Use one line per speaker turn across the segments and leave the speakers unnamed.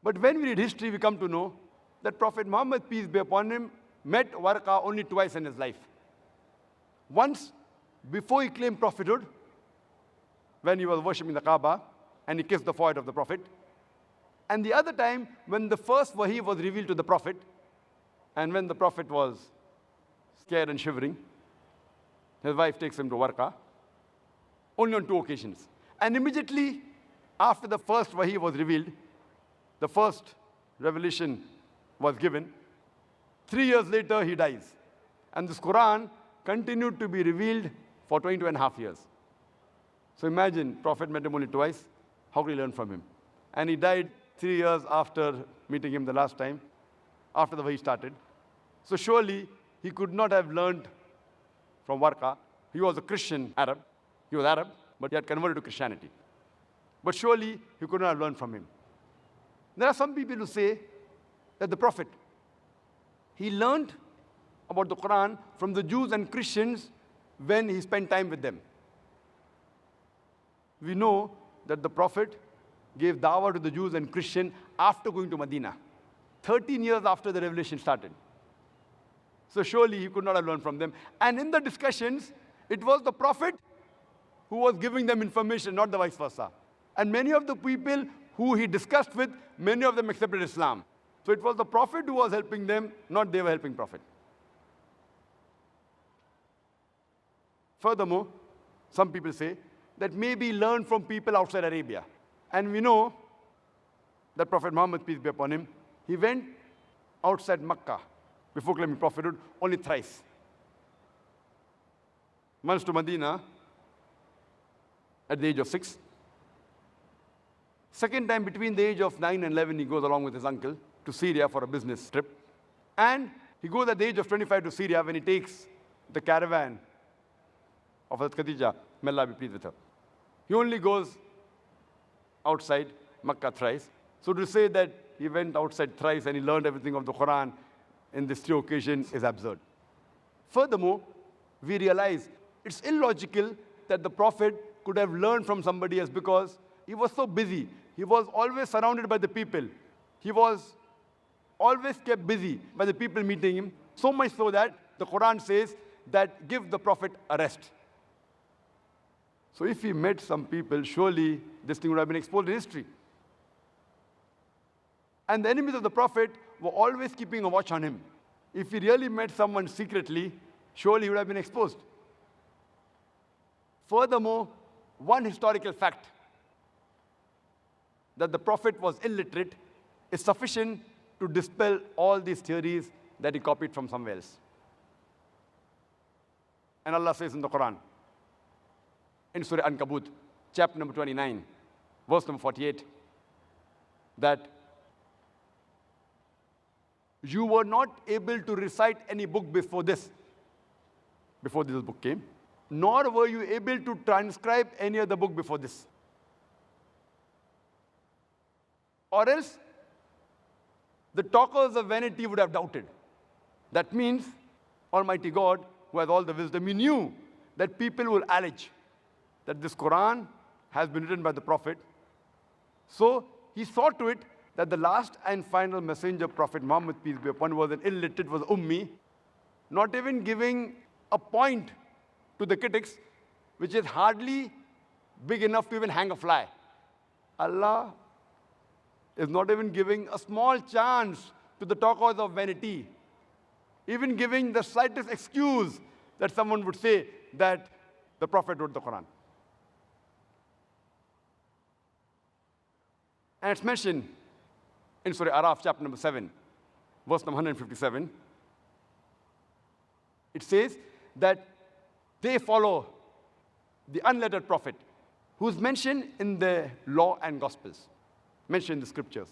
But when we read history, we come to know that Prophet Muhammad, peace be upon him, met Warqa only twice in his life. Once, before he claimed prophethood, when he was worshipping the Kaaba, and he kissed the forehead of the Prophet. And the other time, when the first wahi was revealed to the Prophet, and when the Prophet was scared and shivering, his wife takes him to Warqa, only on 2 occasions. And immediately after the first wahi was revealed, the first revelation was given, 3 years later he dies. And this Qur'an continued to be revealed for 22.5 years. So imagine, Prophet met him only twice. How could he learn from him? And he died 3 years after meeting him the last time, after the wahi started. So surely he could not have learned from Warqa. He was a Christian Arab. He was Arab, but he had converted to Christianity. But surely he could not have learned from him. There are some people who say that the Prophet, he learned about the Qur'an from the Jews and Christians when he spent time with them. We know that the Prophet gave dawah to the Jews and Christians after going to Medina, 13 years after the revelation started. So surely he could not have learned from them. And in the discussions, it was the Prophet who was giving them information, not the vice versa. And many of the people who he discussed with, many of them accepted Islam. So it was the Prophet who was helping them, not they were helping Prophet. Furthermore, some people say that maybe learn from people outside Arabia. And we know that Prophet Muhammad, peace be upon him, he went outside Makkah before claiming prophethood only thrice. Once to Medina at the age of 6. Second time, between the age of 9 and 11, he goes along with his uncle to Syria for a business trip. And he goes at the age of 25 to Syria when he takes the caravan of Hazrat Khadija, may Allah be pleased with her. He only goes outside Makkah thrice. So to say that he went outside thrice and he learned everything of the Qur'an in these 3 occasions is absurd. Furthermore, we realize it's illogical that the Prophet could have learned from somebody else because he was so busy. He was always surrounded by the people. He was always kept busy by the people meeting him, so much so that the Qur'an says that give the Prophet a rest. So if he met some people, surely this thing would have been exposed in history. And the enemies of the Prophet were always keeping a watch on him. If he really met someone secretly, surely he would have been exposed. Furthermore, one historical fact that the Prophet was illiterate is sufficient to dispel all these theories that he copied from somewhere else. And Allah says in the Quran, in Surah Ankabut, chapter number 29, verse number 48, that you were not able to recite any book before this book came, nor were you able to transcribe any other book before this. Or else, the talkers of vanity would have doubted. That means Almighty God, who has all the wisdom, he knew that people will allege that this Quran has been written by the Prophet. So he saw to it that the last and final messenger, Prophet Muhammad, peace be upon him, was an illiterate, was ummi, not even giving a point to the critics, which is hardly big enough to even hang a fly. Allah is not even giving a small chance to the talkers of vanity, even giving the slightest excuse that someone would say that the Prophet wrote the Quran. And it's mentioned in Surah Araf, chapter number 7, verse number 157. It says that they follow the unlettered prophet, who's mentioned in the law and gospels, mentioned in the scriptures.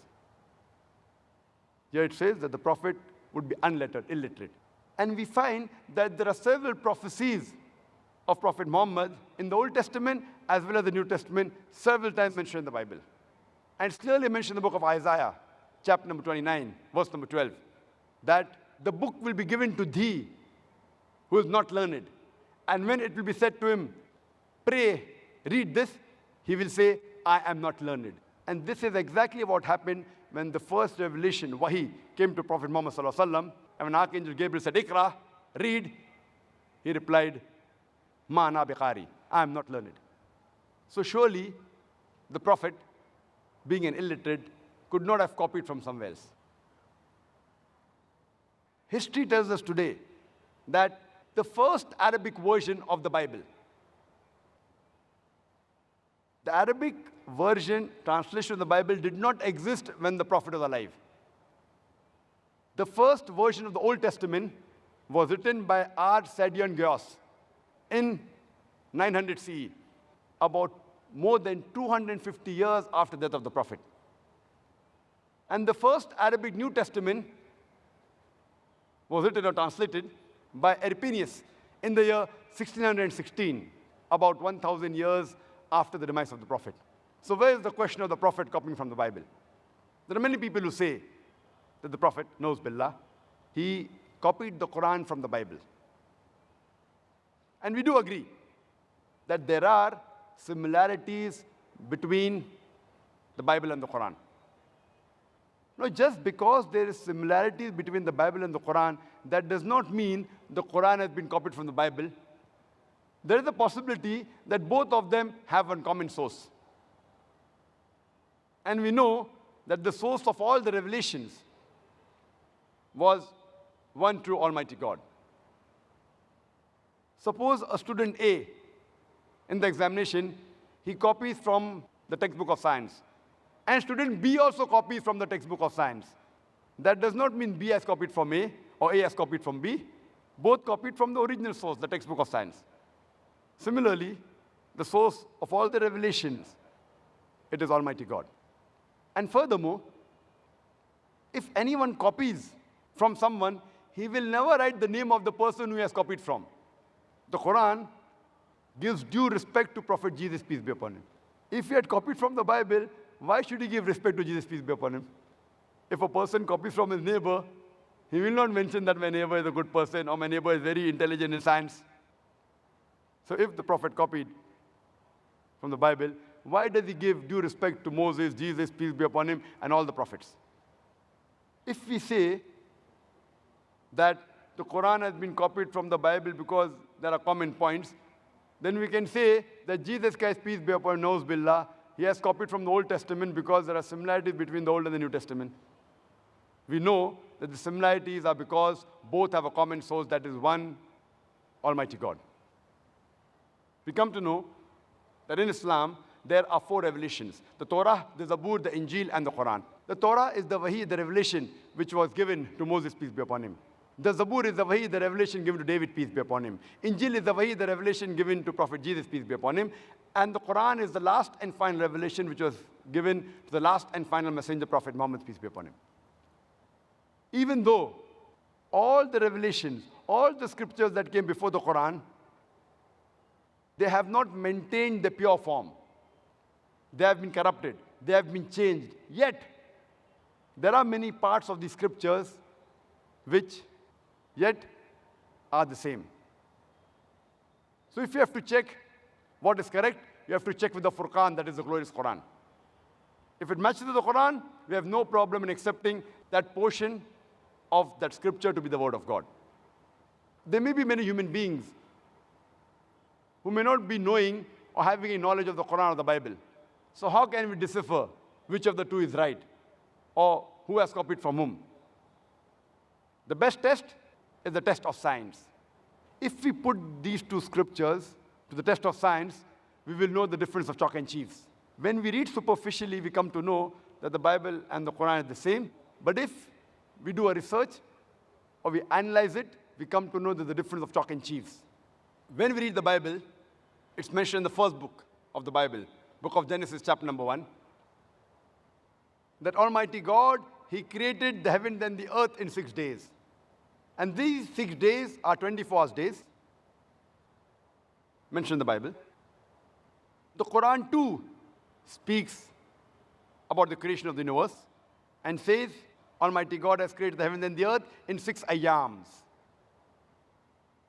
Here it says that the prophet would be unlettered, illiterate. And we find that there are several prophecies of Prophet Muhammad in the Old Testament as well as the New Testament, several times mentioned in the Bible. And it's clearly mentioned in the book of Isaiah, chapter number 29, verse number 12, that the book will be given to thee who is not learned. And when it will be said to him, pray, read this, he will say, I am not learned. And this is exactly what happened when the first revelation, Wahi, came to Prophet Muhammad sallallahu alaihi wasallam, and when Archangel Gabriel said, Iqra, read, he replied, Ma ana biqari, I am not learned. So surely the Prophet, being an illiterate, could not have copied from somewhere else. History tells us today that the first Arabic version of the Bible, the Arabic version, translation of the Bible, did not exist when the Prophet was alive. The first version of the Old Testament was written by Sadian Gyos in 900 CE, about more than 250 years after the death of the Prophet. And the first Arabic New Testament was written or translated by Epiphanius in the year 1616, about 1,000 years after the demise of the Prophet. So where is the question of the Prophet copying from the Bible? There are many people who say that the Prophet, knows Billah, he copied the Qur'an from the Bible. And we do agree that there are similarities between the Bible and the Qur'an. No, just because there is similarities between the Bible and the Qur'an, that does not mean the Qur'an has been copied from the Bible. There is a possibility that both of them have one common source. And we know that the source of all the revelations was one true Almighty God. Suppose a student A, in the examination, he copies from the textbook of science. And student B also copies from the textbook of science. That does not mean B has copied from A or A has copied from B. Both copied from the original source, the textbook of science. Similarly, the source of all the revelations, it is Almighty God. And furthermore, if anyone copies from someone, he will never write the name of the person who he has copied from. The Quran gives due respect to Prophet Jesus, peace be upon him. If he had copied from the Bible, why should he give respect to Jesus, peace be upon him? If a person copies from his neighbor, he will not mention that my neighbor is a good person or my neighbor is very intelligent in science. So if the Prophet copied from the Bible, why does he give due respect to Moses, Jesus, peace be upon him, and all the prophets? If we say that the Quran has been copied from the Bible because there are common points, then we can say that Jesus Christ, peace be upon him, knows Billah, he has copied from the Old Testament because there are similarities between the Old and the New Testament. We know that the similarities are because both have a common source, that is one Almighty God. We come to know that in Islam, there are 4 revelations: the Torah, the Zabur, the Injil, and the Quran. The Torah is the Wahi, the revelation which was given to Moses, peace be upon him. The Zabur is the Wahi, the revelation given to David, peace be upon him. Injil is the Wahi, the revelation given to Prophet Jesus, peace be upon him. And the Quran is the last and final revelation which was given to the last and final messenger, Prophet Muhammad, peace be upon him. Even though all the revelations, all the scriptures that came before the Quran, they have not maintained the pure form. They have been corrupted. They have been changed. Yet, there are many parts of the scriptures which yet are the same. So if you have to check what is correct, you have to check with the Furqan, that is the glorious Quran. If it matches with the Quran, we have no problem in accepting that portion of that scripture to be the word of God. There may be many human beings who may not be knowing or having a knowledge of the Quran or the Bible. So how can we decipher which of the two is right or who has copied from whom? The best test is the test of science. If we put these two scriptures to the test of science, we will know the difference of chalk and cheese. When we read superficially, we come to know that the Bible and the Quran are the same. But if we do a research or we analyze it, we come to know that the difference of chalk and cheese. When we read the Bible, it's mentioned in the first book of the Bible, book of Genesis, chapter number 1, that Almighty God, He created the heaven and the earth in 6 days. And these 6 days are 24 hours days, mentioned in the Bible. The Quran too speaks about the creation of the universe and says, Almighty God has created the heaven and the earth in 6 ayams.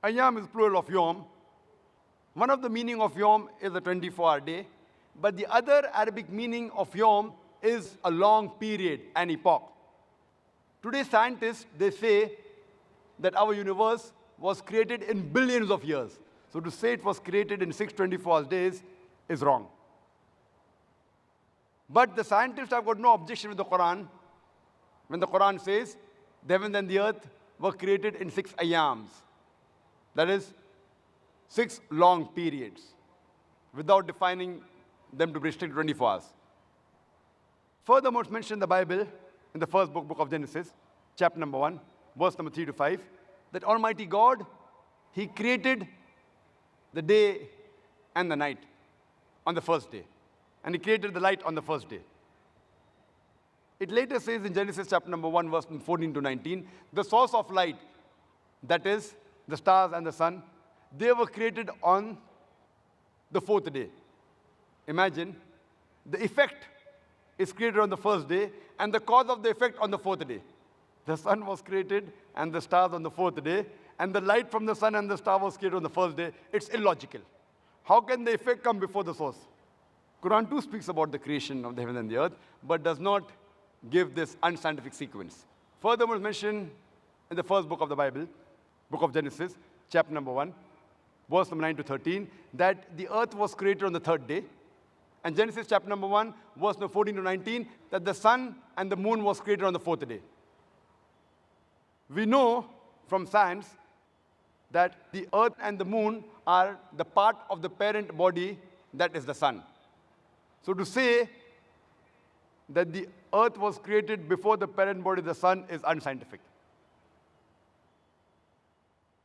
Ayam is plural of yom. One of the meaning of yom is a 24-hour day, but the other Arabic meaning of yom is a long period, an epoch. Today, scientists, they say that our universe was created in billions of years. So to say it was created in 624 days is wrong. But the scientists have got no objection with the Qur'an when the Qur'an says the heaven and the earth were created in 6 ayams. That is, 6 long periods, without defining them to be restricted to 24 hours. Furthermore, it's mentioned in the Bible, in the first book of Genesis, chapter number 1, verse number 3 to 5, that Almighty God, He created the day and the night on the first day. And He created the light on the first day. It later says in Genesis chapter number 1, verse 14 to 19, the source of light, that is, the stars and the sun, they were created on the 4th day. Imagine, the effect is created on the first day, and the cause of the effect on the 4th day. The sun was created and the stars on the 4th day, and the light from the sun and the star was created on the first day. It's illogical. How can the effect come before the source? Qur'an too speaks about the creation of the heaven and the earth, but does not give this unscientific sequence. Furthermore, it's mentioned in the first book of the Bible, book of Genesis, chapter number 1, verse number 9 to 13, that the earth was created on the 3rd day. And Genesis chapter number 1, verse number 14 to 19, that the sun and the moon was created on the 4th day. We know from science that the earth and the moon are the part of the parent body that is the sun. So to say that the earth was created before the parent body, the sun, is unscientific.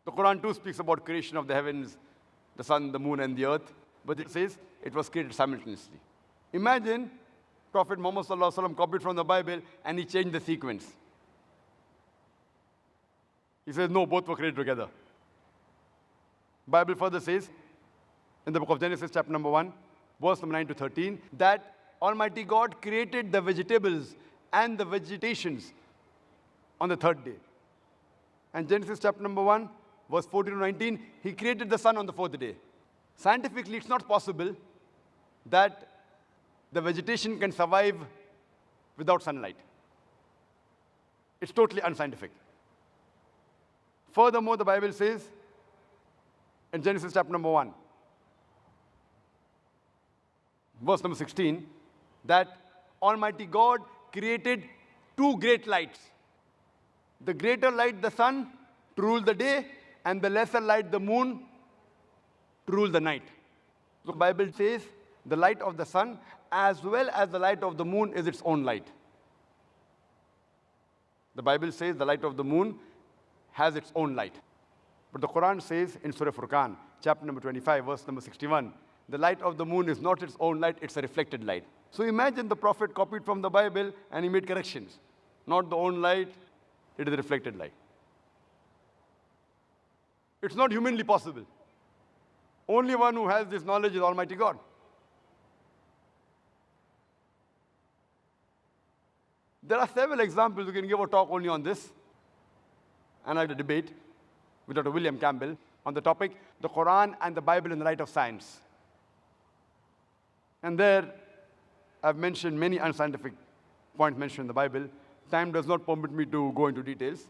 The Qur'an too speaks about creation of the heavens, the sun, the moon, and the earth, but it says it was created simultaneously. Imagine Prophet Muhammad sallallahu alaihi wasallam copied from the Bible and he changed the sequence. He says, no, both were created together. Bible further says, in the book of Genesis, chapter number 1, verse number 9 to 13, that Almighty God created the vegetables and the vegetations on the 3rd day. And Genesis chapter number 1, verse 14 to 19, He created the sun on the 4th day. Scientifically, it's not possible that the vegetation can survive without sunlight. It's totally unscientific. Furthermore, the Bible says in Genesis chapter number 1, verse number 16, that Almighty God created 2 great lights. The greater light, the sun, to rule the day, and the lesser light, the moon, to rule the night. So the Bible says the light of the sun as well as the light of the moon is its own light. The Bible says the light of the moon has its own light. But the Qur'an says in Surah Furqan, chapter number 25, verse number 61, the light of the moon is not its own light, it's a reflected light. So imagine the Prophet copied from the Bible and he made corrections. Not the own light, it is a reflected light. It's not humanly possible. Only one who has this knowledge is Almighty God. There are several examples. We can give a talk only on this. And I had a debate with Dr. William Campbell on the topic, the Quran and the Bible in the light of science. And there, I've mentioned many unscientific points mentioned in the Bible. Time does not permit me to go into details.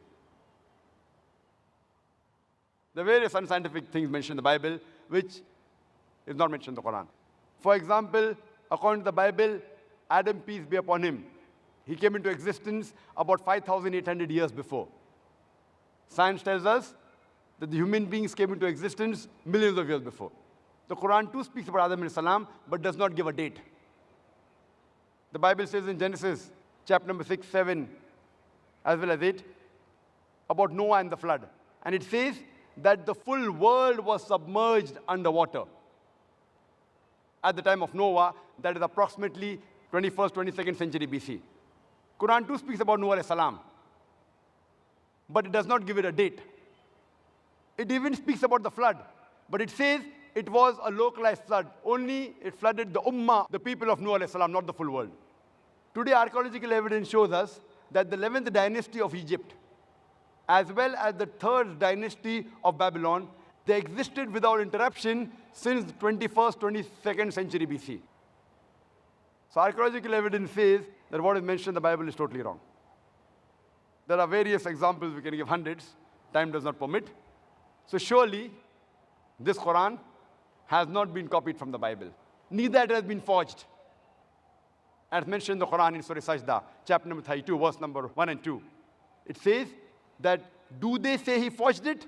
The various unscientific things mentioned in the Bible, which is not mentioned in the Quran. For example, according to the Bible, Adam, peace be upon him, he came into existence about 5,800 years before. Science tells us that the human beings came into existence millions of years before. The Quran too speaks about Adam salam, but does not give a date. The Bible says in Genesis, chapter number 6, 7, as well as 8, about Noah and the flood. And it says that the full world was submerged underwater. At the time of Noah, that is approximately 21st, 22nd century BC. Quran too speaks about Noah salam, but it does not give it a date. It even speaks about the flood, but it says it was a localized flood. Only it flooded the ummah, the people of Noah salam, not the full world. Today, archaeological evidence shows us that the 11th dynasty of Egypt, as well as the 3rd dynasty of Babylon, they existed without interruption since the 21st, 22nd century BC. So archaeological evidence says that what is mentioned in the Bible is totally wrong. There are various examples, we can give hundreds. Time does not permit. So surely, this Qur'an has not been copied from the Bible. Neither it has been forged. As mentioned in the Qur'an in Surah Sajda, chapter number 32, verse number 1 and 2. It says that, do they say he forged it?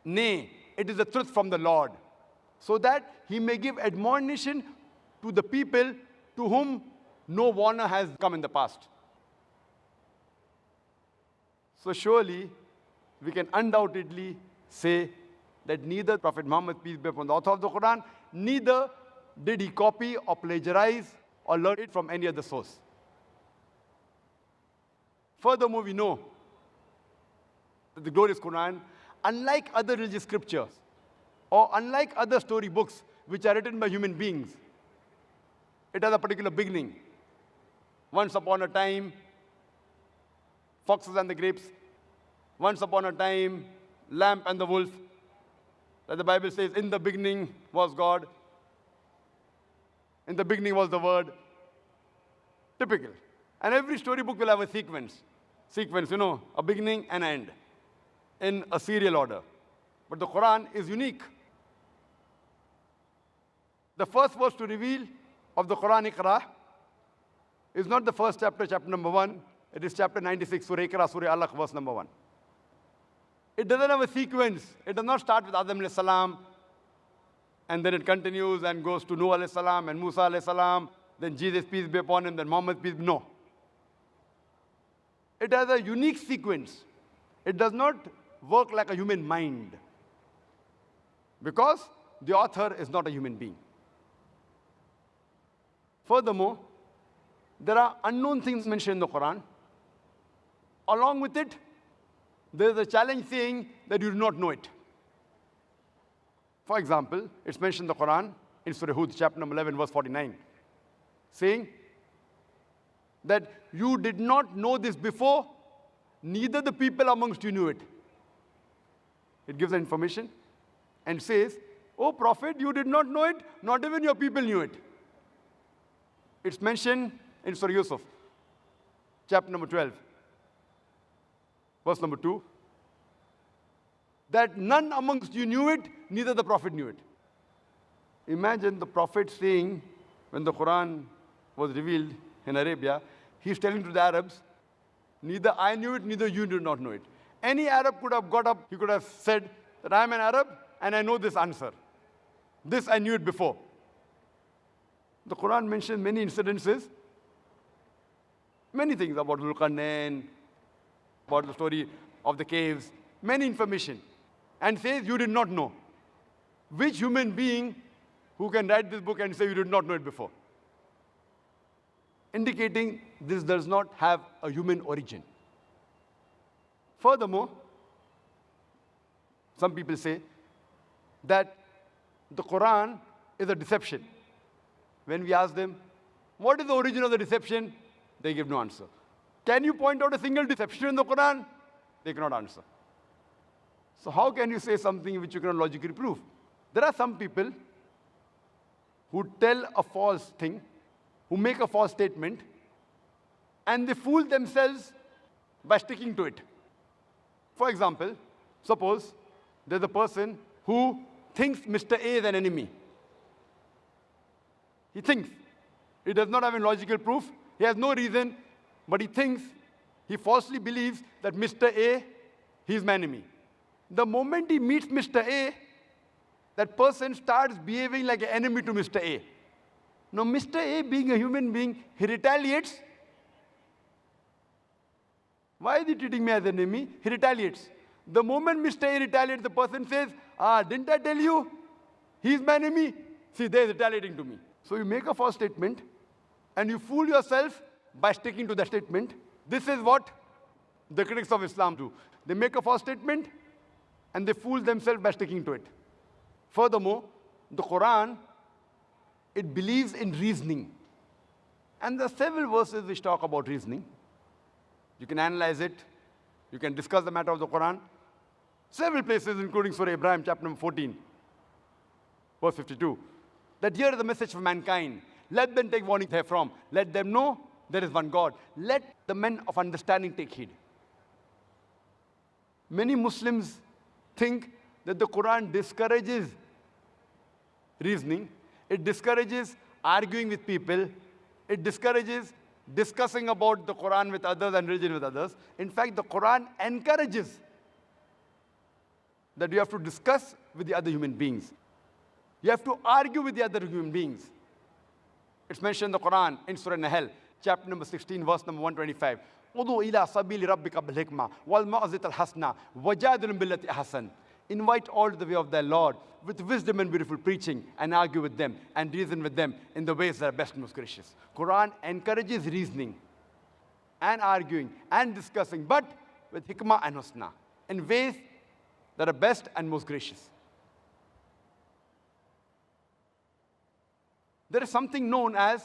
Nay, it is the truth from the Lord, so that he may give admonition to the people to whom no warner has come in the past. So surely, we can undoubtedly say that neither Prophet Muhammad, peace be upon the author of the Qur'an, neither did he copy or plagiarize or learn it from any other source. Furthermore, we know that the glorious Qur'an, unlike other religious scriptures or unlike other story books which are written by human beings, it has a particular beginning. Once upon a time, foxes and the grapes. Once upon a time, lamb and the wolf. That the Bible says, in the beginning was God. In the beginning was the Word. Typical. And every storybook will have a sequence. A beginning and end in a serial order. But the Quran is unique. The first verse to reveal of the Quran, Iqra, is not the first chapter, chapter number 1. It is chapter 96, Surah Iqra, Surah Alaq, verse number 1. It doesn't have a sequence. It does not start with Adam alayhi salam, and then it continues and goes to Nuh alayhi salam and Musa alayhi salam, then Jesus, peace be upon him, then Muhammad, peace be. No. It has a unique sequence. It does not work like a human mind, because the author is not a human being. Furthermore, there are unknown things mentioned in the Quran. Along with it, there is a challenge saying that you do not know it. For example, it's mentioned in the Quran in Surah Hud, chapter number 11, verse 49, saying that you did not know this before, neither the people amongst you knew it. It gives the information and says, "O Prophet, you did not know it, not even your people knew it." It's mentioned in Surah Yusuf, chapter number 12, verse number 2, that none amongst you knew it, neither the Prophet knew it. Imagine the Prophet saying, when the Quran was revealed in Arabia, he's telling to the Arabs, neither I knew it, neither you did not know it. Any Arab could have got up, he could have said that I'm an Arab and I know this answer. This I knew it before. The Quran mentions many incidences, many things about Dhul-Qarnain, about the story of the caves, many information, and says you did not know. Which human being who can write this book and say you did not know it before? Indicating this does not have a human origin. Furthermore, some people say that the Quran is a deception. When we ask them, what is the origin of the deception? They give no answer. Can you point out a single deception in the Quran? They cannot answer. So how can you say something which you cannot logically prove? There are some people who tell a false thing, who make a false statement, and they fool themselves by sticking to it. For example, suppose there's a person who thinks Mr. A is an enemy. He thinks. He does not have any logical proof. He has no reason, but he thinks, he falsely believes that Mr. A, he is my enemy. The moment he meets Mr. A, that person starts behaving like an enemy to Mr. A. Now, Mr. A, being a human being, he retaliates. Why is he treating me as an enemy? He retaliates. The moment Mr. A retaliates, the person says, didn't I tell you? He's my enemy. See, they're retaliating to me. So you make a false statement, and you fool yourself by sticking to that statement. This is what the critics of Islam do. They make a false statement, and they fool themselves by sticking to it. Furthermore, the Quran, it believes in reasoning. And there are several verses which talk about reasoning. You can analyze it. You can discuss the matter of the Quran. Several places, including Surah Ibrahim, chapter number 14, verse 52. That here is the message for mankind. Let them take warning therefrom. Let them know there is one God. Let the men of understanding take heed. Many Muslims think that the Quran discourages reasoning. It discourages arguing with people. It discourages discussing about the Quran with others and religion with others. In fact, the Quran encourages that you have to discuss with the other human beings. You have to argue with the other human beings. It's mentioned in the Quran in Surah Nahl, chapter number 16, verse number 125. "Udu ila sabili rabbika bil hikmah wal ma'zat al hasna wajadilhum billati ahsan." Invite all to the way of their Lord with wisdom and beautiful preaching, and argue with them and reason with them in the ways that are best and most gracious. Quran encourages reasoning and arguing and discussing, but with hikmah and husna, in ways that are best and most gracious. There is something known as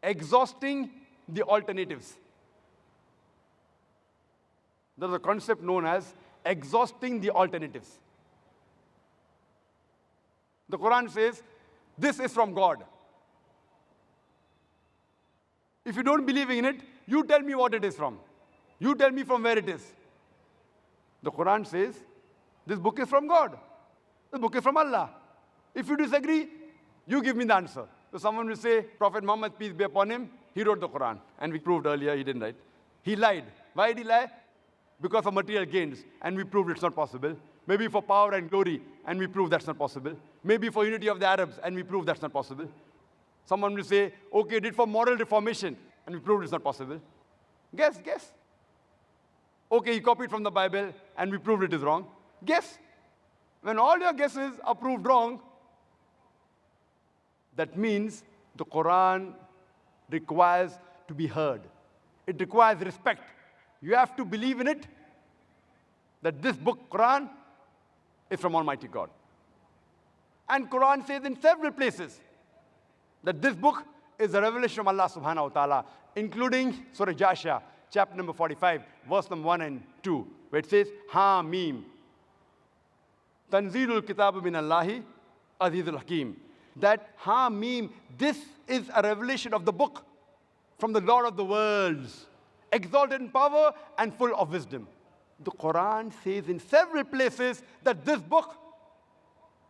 exhausting the alternatives. There's a concept known as exhausting the alternatives. The Quran says, this is from God. If you don't believe in it, you tell me what it is from. You tell me from where it is. The Quran says, this book is from God. The book is from Allah. If you disagree, you give me the answer. So someone will say, Prophet Muhammad, peace be upon him, he wrote the Quran. And we proved earlier he didn't write. He lied. Why did he lie? Because of material gains. And we proved it's not possible. Maybe for power and glory. And we proved that's not possible. Maybe for unity of the Arabs. And we proved that's not possible. Someone will say, okay, he did for moral reformation. And we proved it's not possible. Guess. Okay, he copied from the Bible. And we proved it is wrong. Guess. When all your guesses are proved wrong, that means the Quran requires to be heard. It requires respect. You have to believe in it, that this book, Quran, is from Almighty God. And Quran says in several places that this book is a revelation from Allah subhanahu wa ta'ala, including Surah Jasha, chapter number 45, verse number 1 and 2, where it says, Ha Mim. Tanzilul Kitab min Allahi Azizul Hakim. That Ha Mim, this is a revelation of the book from the Lord of the worlds, exalted in power and full of wisdom. The Quran says in several places that this book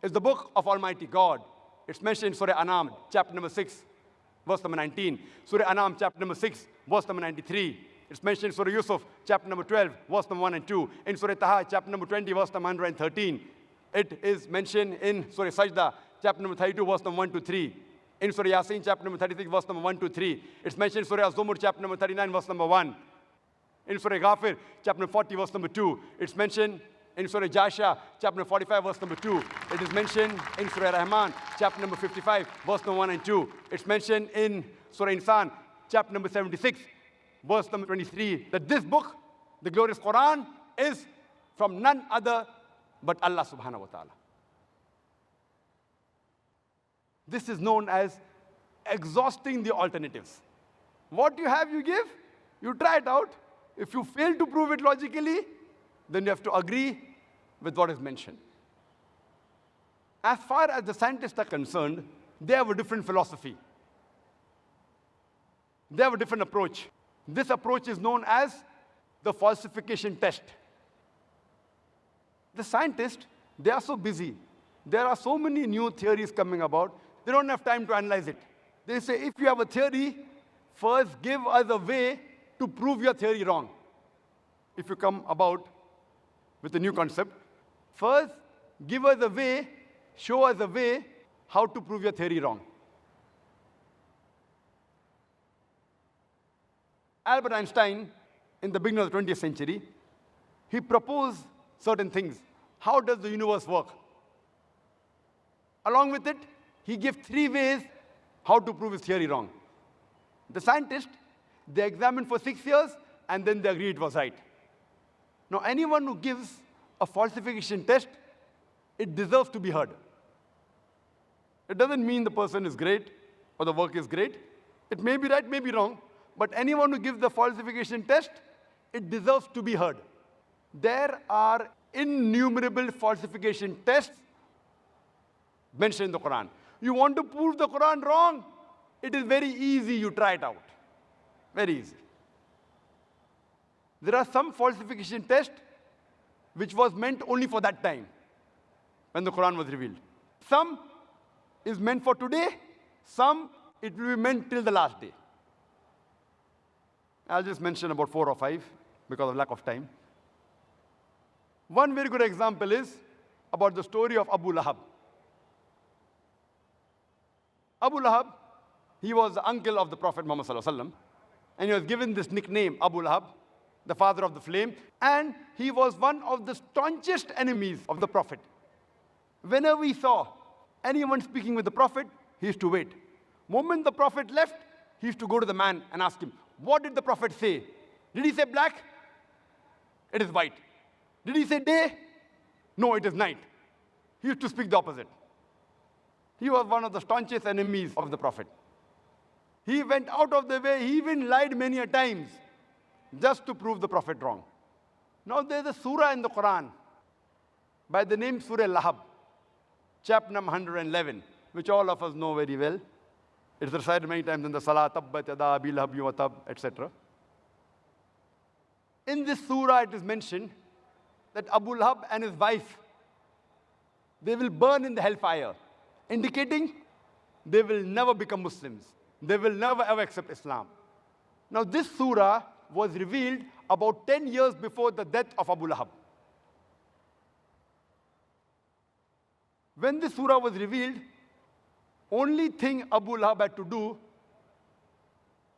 is the book of Almighty God. It's mentioned in Surah Anam, chapter number 6, verse number 19. Surah Anam, chapter number 6, verse number 93. It's mentioned in Surah Yusuf, chapter number 12, verse number 1 and 2. In Surah Taha, chapter number 20, verse number 113. It is mentioned in Surah Sajda, chapter number 32, verse number 1 to 3. In Surah Yasin, chapter number 36, verse number 1 to 3. It's mentioned in Surah Az-Zumur, chapter number 39, verse number 1. In Surah Ghafir, chapter number 40, verse number 2. It's mentioned in Surah Jasha, chapter number 45, verse number 2. It is mentioned in Surah Rahman, chapter number 55, verse number 1 and 2. It's mentioned in Surah Insan, chapter number 76, verse number 23, that this book, the glorious Quran, is from none other but Allah subhanahu wa ta'ala. This is known as exhausting the alternatives. What you have, you give. You try it out. If you fail to prove it logically, then you have to agree with what is mentioned. As far as the scientists are concerned, they have a different philosophy. They have a different approach. This approach is known as the falsification test. The scientists, they are so busy. There are so many new theories coming about. They don't have time to analyze it. They say, if you have a theory, first give us a way to prove your theory wrong. If you come about with a new concept, first give us a way, show us a way how to prove your theory wrong. Albert Einstein, in the beginning of the 20th century, he proposed certain things. How does the universe work? Along with it, he gave 3 ways how to prove his theory wrong. The scientists, they examined for 6 years, and then they agreed it was right. Now, anyone who gives a falsification test, it deserves to be heard. It doesn't mean the person is great or the work is great. It may be right, may be wrong, but anyone who gives the falsification test, it deserves to be heard. There are innumerable falsification tests mentioned in the Quran. You want to prove the Quran wrong? It is very easy, you try it out. Very easy. There are some falsification tests which was meant only for that time, when the Quran was revealed. Some is meant for today, some it will be meant till the last day. I'll just mention about 4 or 5 because of lack of time. One very good example is about the story of Abu Lahab. Abu Lahab, he was the uncle of the Prophet Muhammad ﷺ, and he was given this nickname, Abu Lahab, the father of the flame, and he was one of the staunchest enemies of the Prophet. Whenever he saw anyone speaking with the Prophet, he used to wait. Moment the Prophet left, he used to go to the man and ask him, what did the Prophet say? Did he say black? It is white. Did he say day? No, it is night. He used to speak the opposite. He was one of the staunchest enemies of the Prophet. He went out of the way, he even lied many a times just to prove the Prophet wrong. Now there's a surah in the Quran by the name Surah Lahab, chapter number 111, which all of us know very well. It's recited many times in the Salah, Tabbat Yada Abi Lahab wa Tab, etc. In this surah it is mentioned that Abu Lahab and his wife, they will burn in the hellfire, indicating they will never become Muslims. They will never ever accept Islam. Now this surah was revealed about 10 years before the death of Abu Lahab. When this surah was revealed, only thing Abu Lahab had to do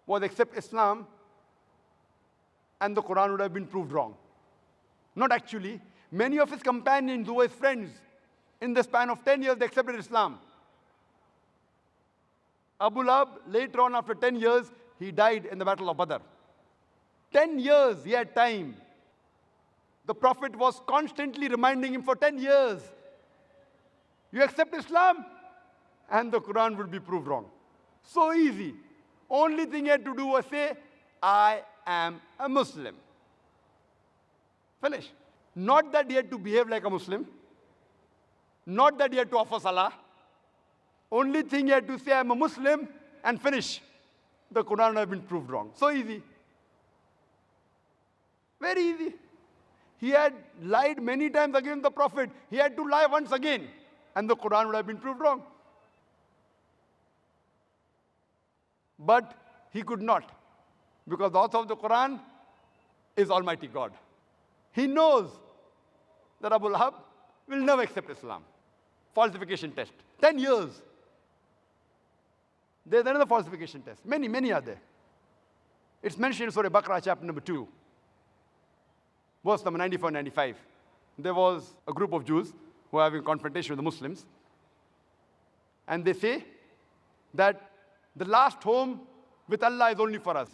was accept Islam, and the Quran would have been proved wrong. Not actually. Many of his companions who were his friends, in the span of 10 years, they accepted Islam. Abu Lahab, later on, after 10 years, he died in the Battle of Badr. 10 years he had time. The Prophet was constantly reminding him for 10 years, you accept Islam, and the Quran will be proved wrong. So easy. Only thing he had to do was say, I am a Muslim. Finish. Not that he had to behave like a Muslim. Not that he had to offer salah. Only thing he had to say, I'm a Muslim, and finish. The Quran would have been proved wrong. So easy. Very easy. He had lied many times against the Prophet. He had to lie once again, and the Quran would have been proved wrong. But he could not, because the author of the Quran is Almighty God. He knows that Abu Lahab will never accept Islam. Falsification test. 10 years. There's another falsification test. Many, many are there. It's mentioned in Surah Baqarah, chapter number 2, verse number 94 and 95. There was a group of Jews who were having confrontation with the Muslims, and they say that the last home with Allah is only for us.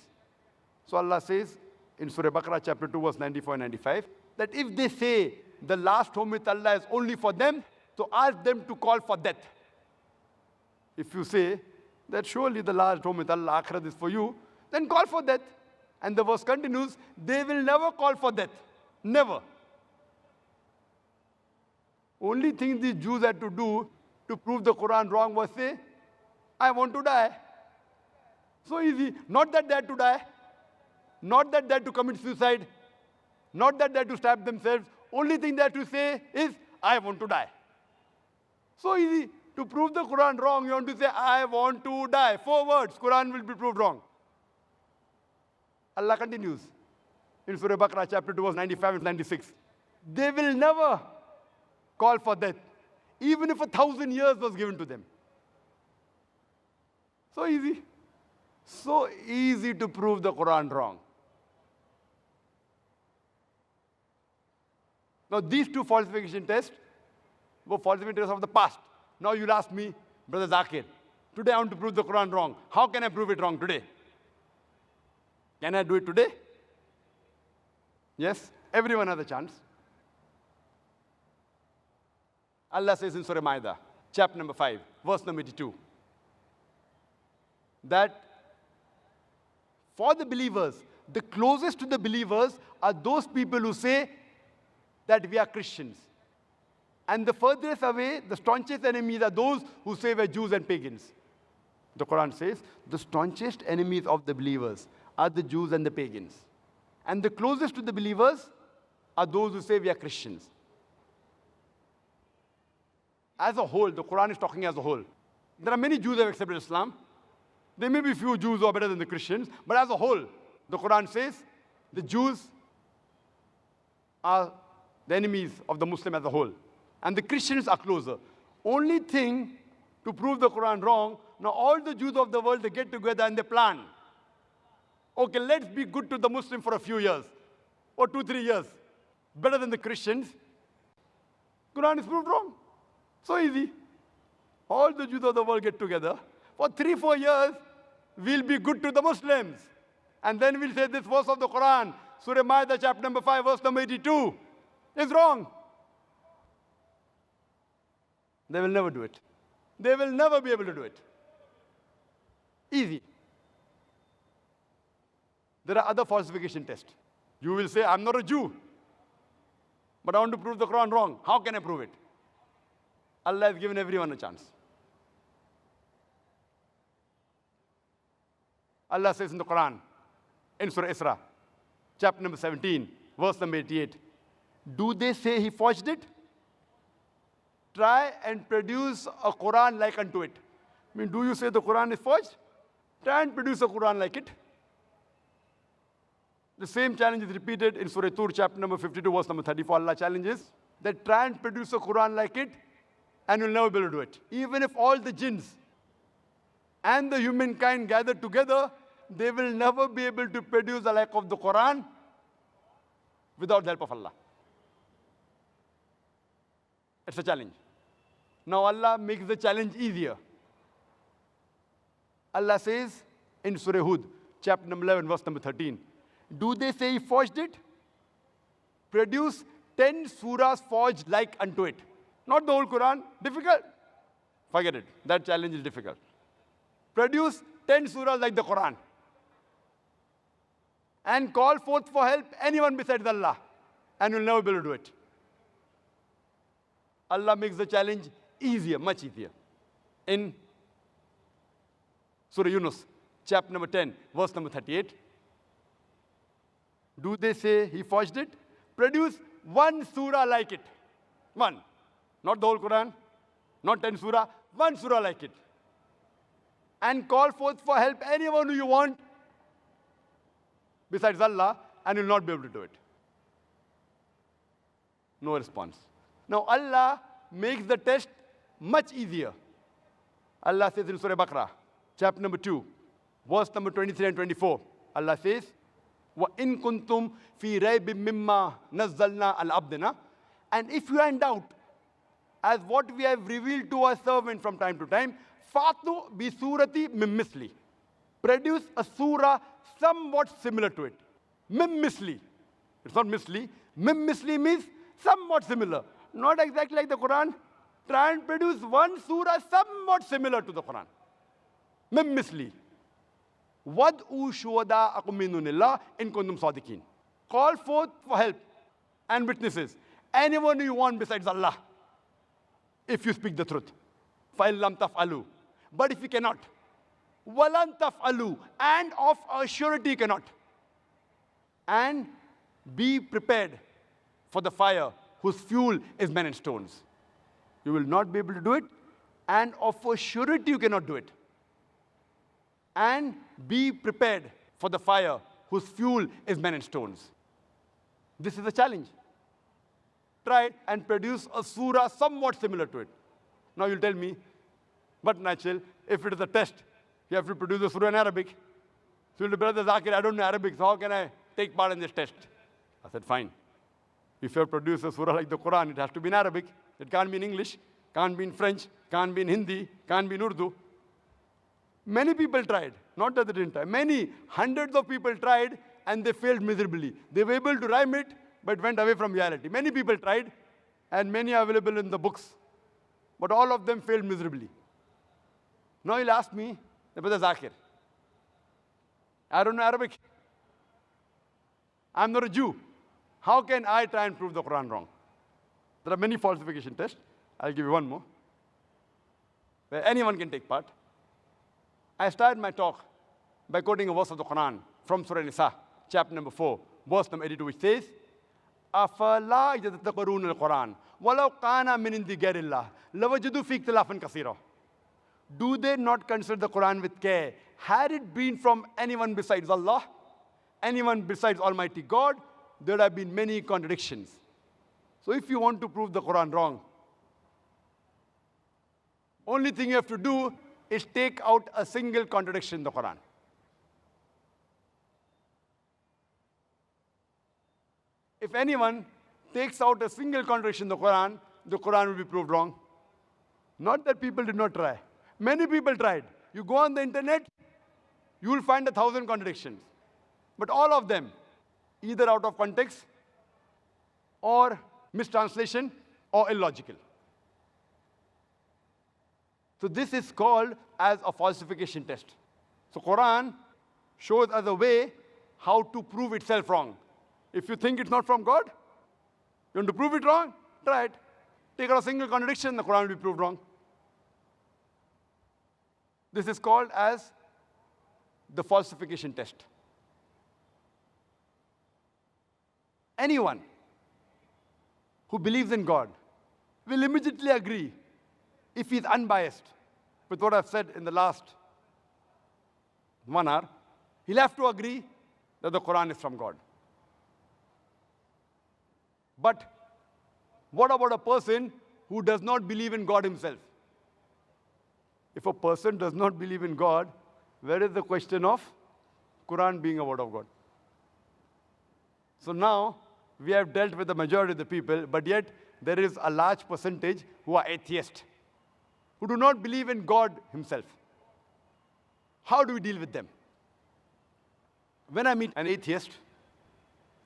So Allah says in Surah Baqarah, chapter 2, verse 94 and 95, that if they say the last home with Allah is only for them, so ask them to call for death. If you say that surely the last home with Allah, Akhirat, is for you, then call for death. And the verse continues, they will never call for death. Never. Only thing these Jews had to do to prove the Quran wrong was say, I want to die. So easy. Not that they had to die. Not that they had to commit suicide. Not that they had to stab themselves. Only thing they had to say is, I want to die. So easy. To prove the Quran wrong, you want to say, I want to die. 4 words, Quran will be proved wrong. Allah continues in Surah Baqarah, chapter 2, verse 95 and 96. They will never call for death, even if 1,000 years was given to them. So easy. So easy to prove the Quran wrong. Now these 2 falsification tests were falsification tests of the past. Now you'll ask me, Brother Zakir, today I want to prove the Quran wrong. How can I prove it wrong today? Can I do it today? Yes, everyone has a chance. Allah says in Surah Ma'idah, chapter number 5, verse number 82, that for the believers, the closest to the believers are those people who say that we are Christians. And the furthest away, the staunchest enemies are those who say we're Jews and pagans. The Quran says the staunchest enemies of the believers are the Jews and the pagans. And the closest to the believers are those who say we are Christians. As a whole, the Quran is talking as a whole. There are many Jews who have accepted Islam. There may be few Jews who are better than the Christians, but as a whole, the Quran says the Jews are the enemies of the Muslim as a whole. And the Christians are closer. Only thing to prove the Quran wrong, now all the Jews of the world, they get together and they plan. Okay, let's be good to the Muslim for a few years, or 2-3 years. Better than the Christians. Quran is proved wrong. So easy. All the Jews of the world get together. For 3-4 years, we'll be good to the Muslims. And then we'll say this verse of the Quran, Surah Ma'idah, chapter number 5, verse number 82, is wrong. They will never do it. They will never be able to do it. Easy. There are other falsification tests. You will say, I'm not a Jew, but I want to prove the Quran wrong. How can I prove it? Allah has given everyone a chance. Allah says in the Quran, in Surah Isra, chapter number 17, verse number 88, do they say he forged it? Try and produce a Quran like unto it. I mean, do you say the Quran is forged? Try and produce a Quran like it. The same challenge is repeated in Surah Tur, chapter number 52, verse number 34. Allah challenges that try and produce a Quran like it, and you'll never be able to do it. Even if all the jinns and the humankind gather together, they will never be able to produce the like of the Quran without the help of Allah. It's a challenge. Now Allah makes the challenge easier. Allah says in Surah Hud, chapter number 11, verse number 13, do they say he forged it? Produce 10 surahs forged like unto it. Not the whole Quran. Difficult? Forget it. That challenge is difficult. Produce 10 surahs like the Quran. And call forth for help anyone besides Allah. And you'll never be able to do it. Allah makes the challenge easier, much easier. In Surah Yunus, chapter number 10, verse number 38. Do they say he forged it? Produce one surah like it. One. Not the whole Quran, not 10 surah, one surah like it. And call forth for help anyone who you want besides Allah, and you'll not be able to do it. No response. Now Allah makes the test much easier. Allah says in Surah Baqarah, chapter number 2, verse number 23 and 24. Allah says, وَإِن كُنْتُمْ فِي رَيْبٍ مِّمَّا نَزَّلْنَا عَلَى عَبْدِنَا. And if you are in doubt as what we have revealed to our servant from time to time, فَأْتُوا بِسُورَةٍ مِّن مِّثْلِهِ. Produce a surah somewhat similar to it. Mim misli. It's not misli. Mim misli means somewhat similar. Not exactly like the Quran. Try and produce one surah somewhat similar to the Quran. Mim misli. Wad'u shuhada'akum min dunillah in kuntum sadiqin. Call forth for help and witnesses. Anyone you want besides Allah, if you speak the truth. فَإِن لَمْ تَفْعَلُوا. But if you cannot, وَلَن تَفْعَلُوا. And of a surety you cannot. And be prepared for the fire whose fuel is men and stones. You will not be able to do it, and of a surety you cannot do it. And be prepared for the fire whose fuel is men and stones. This is a challenge. Try and produce a surah somewhat similar to it. Now you'll tell me, but natural, if it is a test, you have to produce a surah in Arabic. So you'll say, Brother Zakir, I don't know Arabic, so how can I take part in this test? I said, fine. If you have produced a surah like the Quran, it has to be in Arabic. It can't be in English, can't be in French, can't be in Hindi, can't be in Urdu. Many people tried, not that they didn't try. Many, hundreds of people tried, and they failed miserably. They were able to rhyme it, but went away from reality. Many people tried, and many are available in the books. But all of them failed miserably. Now he'll ask me, Brother Zakir, I don't know Arabic. I'm not a Jew. How can I try and prove the Quran wrong? There are many falsification tests. I'll give you one more, where anyone can take part. I started my talk by quoting a verse of the Qur'an from Surah Nisa, chapter number 4, verse number 82, which says, أَفَلَا يَتَدَبَّرُونَ الْقُرْآنَ وَلَوْ كَانَ مِنْ عِنْدِ غَيْرِ اللَّهِ لَوَجَدُوا فِيهِ اخْتِلَافًا كَثِيرًا. Do they not consider the Qur'an with care? Had it been from anyone besides Allah, anyone besides Almighty God, there would have been many contradictions. So if you want to prove the Qur'an wrong, only thing you have to do is take out a single contradiction in the Qur'an. If anyone takes out a single contradiction in the Qur'an will be proved wrong. Not that people did not try. Many people tried. You go on the internet, you will find 1,000 contradictions. But all of them, either out of context, or mistranslation, or illogical. So this is called as a falsification test. So Qur'an shows us a way how to prove itself wrong. If you think it's not from God, you want to prove it wrong, try it. Take out a single contradiction, the Qur'an will be proved wrong. This is called as the falsification test. Anyone who believes in God will immediately agree, if he is unbiased with what I've said in the last 1 hour, he'll have to agree that the Qur'an is from God. But what about a person who does not believe in God himself? If a person does not believe in God, where is the question of Qur'an being a word of God? So now, we have dealt with the majority of the people, but yet there is a large percentage who are atheists, who do not believe in God himself. How do we deal with them? When I meet an atheist,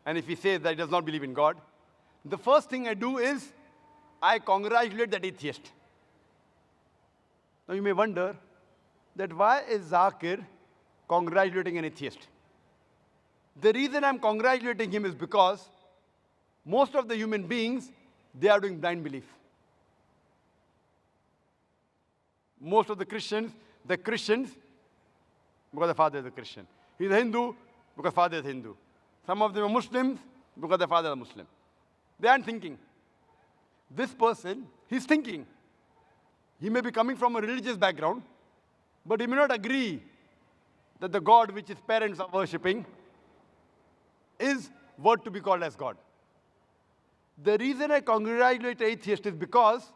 and if he says that he does not believe in God, the first thing I do is I congratulate that atheist. Now you may wonder that why is Zakir congratulating an atheist? The reason I'm congratulating him is because most of the human beings, they are doing blind belief. Most of the Christians, because the father is a Christian. He's a Hindu because father is Hindu. Some of them are Muslims because their father is a Muslim. They aren't thinking. This person, he's thinking. He may be coming from a religious background, but he may not agree that the God which his parents are worshipping is worth to be called as God. The reason I congratulate the atheist is because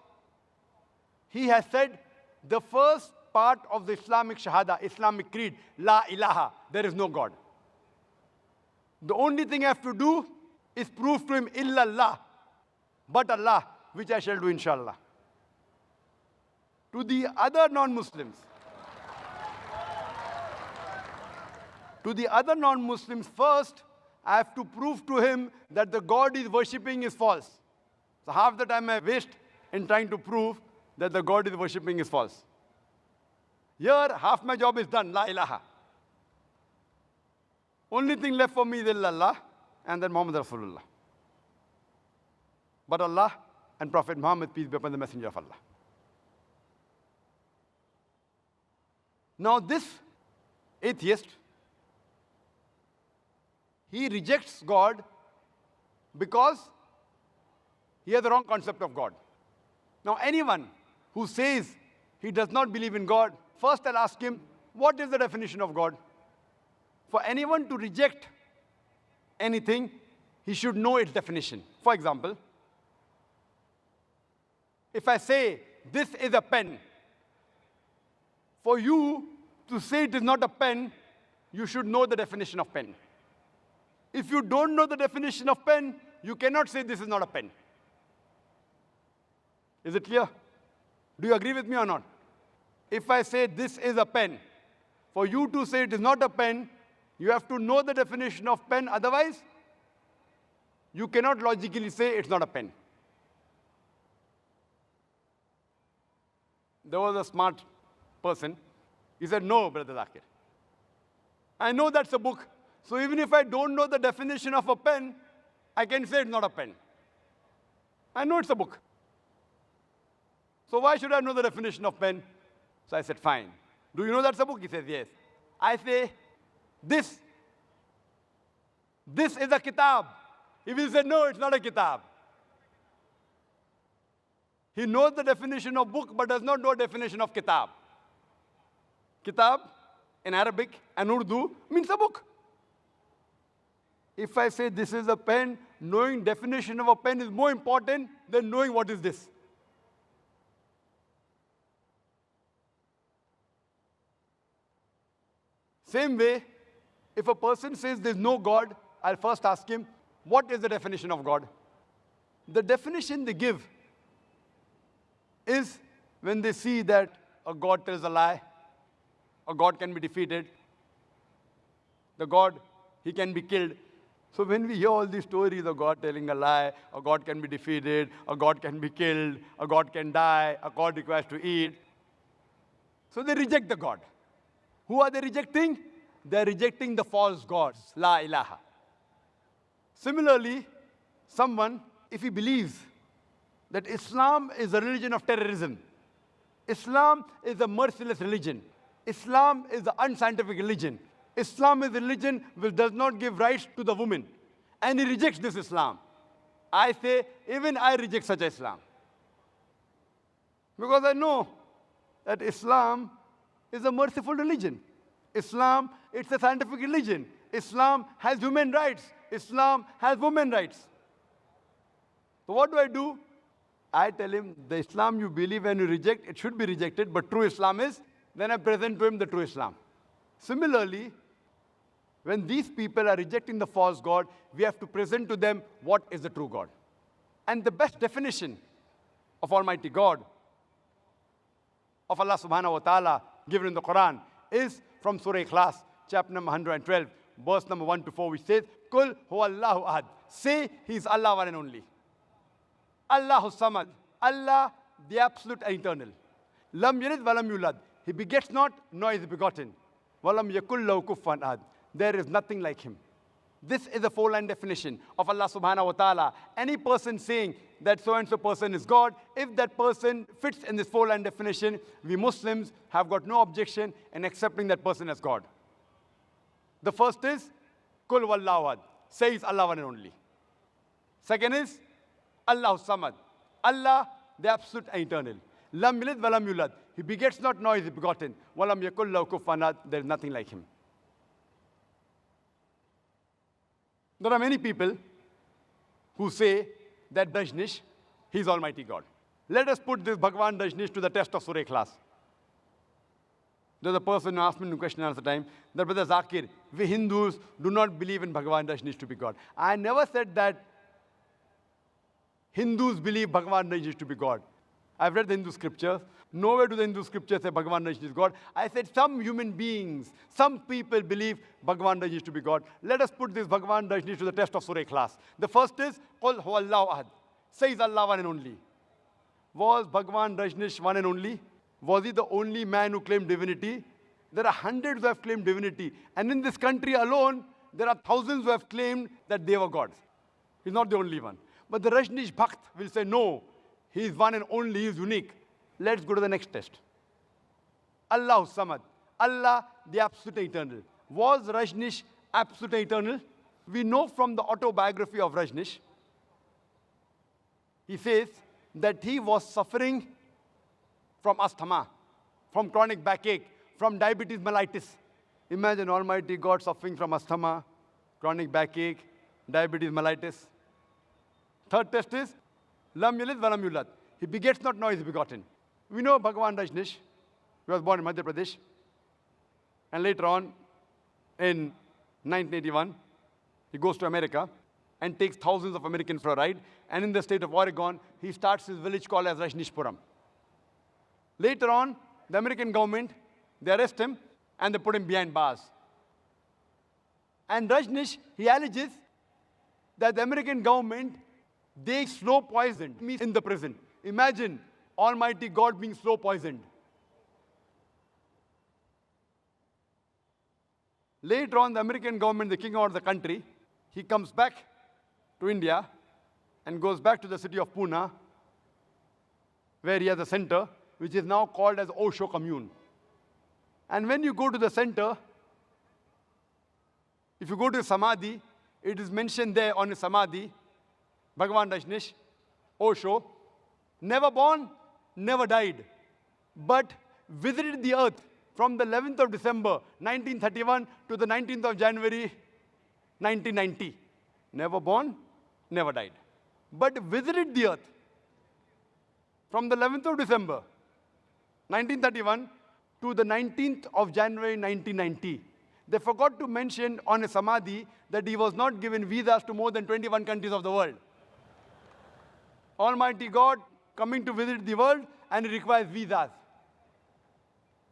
he has said the first part of the Islamic Shahada, Islamic creed, La ilaha, there is no God. The only thing I have to do is prove to him illallah, but Allah, which I shall do inshallah. To the other non-Muslims, first, I have to prove to him that the God he's worshipping is false. So half the time I waste in trying to prove that the God he's worshipping is false. Here, half my job is done, La ilaha. Only thing left for me is illallah and then Muhammad Rasulullah. But Allah and Prophet Muhammad, peace be upon the Messenger of Allah. Now this atheist, he rejects God because he has the wrong concept of God. Now anyone who says he does not believe in God, first I'll ask him, what is the definition of God? For anyone to reject anything, he should know its definition. For example, if I say, this is a pen, for you to say it is not a pen, you should know the definition of pen. If you don't know the definition of pen, you cannot say this is not a pen. Is it clear? Do you agree with me or not? If I say this is a pen, for you to say it is not a pen, you have to know the definition of pen, otherwise, you cannot logically say it's not a pen. There was a smart person. He said, no, Brother Zakir. I know that's a book. So even if I don't know the definition of a pen, I can say it's not a pen. I know it's a book. So why should I know the definition of pen? So I said, fine. Do you know that's a book? He says, yes. I say, this is a kitab. He will say, no, it's not a kitab. He knows the definition of book, but does not know the definition of kitab. Kitab, in Arabic and Urdu, means a book. If I say this is a pen, knowing definition of a pen is more important than knowing what is this. Same way, if a person says there's no God, I'll first ask him, what is the definition of God? The definition they give is when they see that a God tells a lie, a God can be defeated, the God, he can be killed. So when we hear all these stories of God telling a lie, a God can be defeated, a God can be killed, a God can die, a God requires to eat, so they reject the God. Who are they rejecting? They're rejecting the false gods, la ilaha. Similarly, someone, if he believes that Islam is a religion of terrorism, Islam is a merciless religion, Islam is an unscientific religion, Islam is a religion which does not give rights to the woman, and he rejects this Islam. I say, even I reject such Islam. Because I know that Islam is a merciful religion. Islam, it's a scientific religion. Islam has human rights. Islam has women rights. So what do? I tell him, the Islam you believe and you reject, it should be rejected, but true Islam is, then I present to him the true Islam. Similarly, when these people are rejecting the false God, we have to present to them what is the true God. And the best definition of Almighty God, of Allah subhanahu wa ta'ala, given in the Qur'an, is from Surah Ikhlas, chapter number 112, verse number 1 to 4, which says, Kul huwa Allahu ahad. Say, He is Allah one and only. Allahu samad. Allah, the absolute and eternal. Lam yalid walam yulad. He begets not, nor is he begotten. Walam yakul lahu kufuwan ahad. There is nothing like him. This is a four-line definition of Allah subhanahu wa ta'ala. Any person saying that so-and-so person is God, if that person fits in this four-line definition, we Muslims have got no objection in accepting that person as God. The first is, Kul wallahu ahad. Says Allah one and only. Second is, Allahu samad. Allah, the absolute and eternal. Lam yalid walam yulad. He begets not, nor is he begotten. Walam yakul lahu kufuwan ahad. There is nothing like him. There are many people who say that Dajnish, he is Almighty God. Let us put this Bhagwan Dajnish to the test of Surah Ikhlas. There's a person who asked me a question at the time, that Brother Zakir, we Hindus do not believe in Bhagwan Dajnish to be God. I never said that Hindus believe Bhagwan Dajnish to be God. I've read the Hindu scriptures. Nowhere do the Hindu scriptures say Bhagwan Dajnish is God. I said some human beings, some people believe Bhagwan Dajnish to be God. Let us put this Bhagwan Dajnish to the test of Surah Ikhlas. The first is, Qul huwallahu ahad. Says Allah one and only. Was Bhagwan Dajnish one and only? Was he the only man who claimed divinity? There are hundreds who have claimed divinity. And in this country alone, there are thousands who have claimed that they were gods. He's not the only one. But the Rajnish Bhakt will say, no, he is one and only, he is unique. Let's go to the next test. Allahu samad. Allah, the absolute eternal. Was Rajnish absolute eternal? We know from the autobiography of Rajnish, he says that he was suffering from asthma, from chronic backache, from diabetes mellitus. Imagine Almighty God suffering from asthma, chronic backache, diabetes mellitus. Third test is, Lam yalid walam yulad. He begets not, nor is he begotten. We know Bhagwan Rajnish. He was born in Madhya Pradesh. And later on, in 1981, he goes to America and takes thousands of Americans for a ride. And in the state of Oregon, he starts his village called as Rajnishpuram. Later on, the American government, they arrest him and they put him behind bars. And Rajnish, he alleges that the American government, they slow poisoned me in the prison. Imagine Almighty God being slow poisoned. Later on, the American government, they kick him out of the country. He comes back to India and goes back to the city of Pune, where he has a center, which is now called as Osho Commune. And when you go to the center, if you go to Samadhi, it is mentioned there on his Samadhi, Bhagavan Rajneesh, Osho, never born, never died, but visited the earth from the 11th of December, 1931 to the 19th of January, 1990. Never born, never died, but visited the earth from the 11th of December, 1931 to the 19th of January, 1990. They forgot to mention on his Samadhi that he was not given visas to more than 21 countries of the world. Almighty God coming to visit the world, and he requires visas.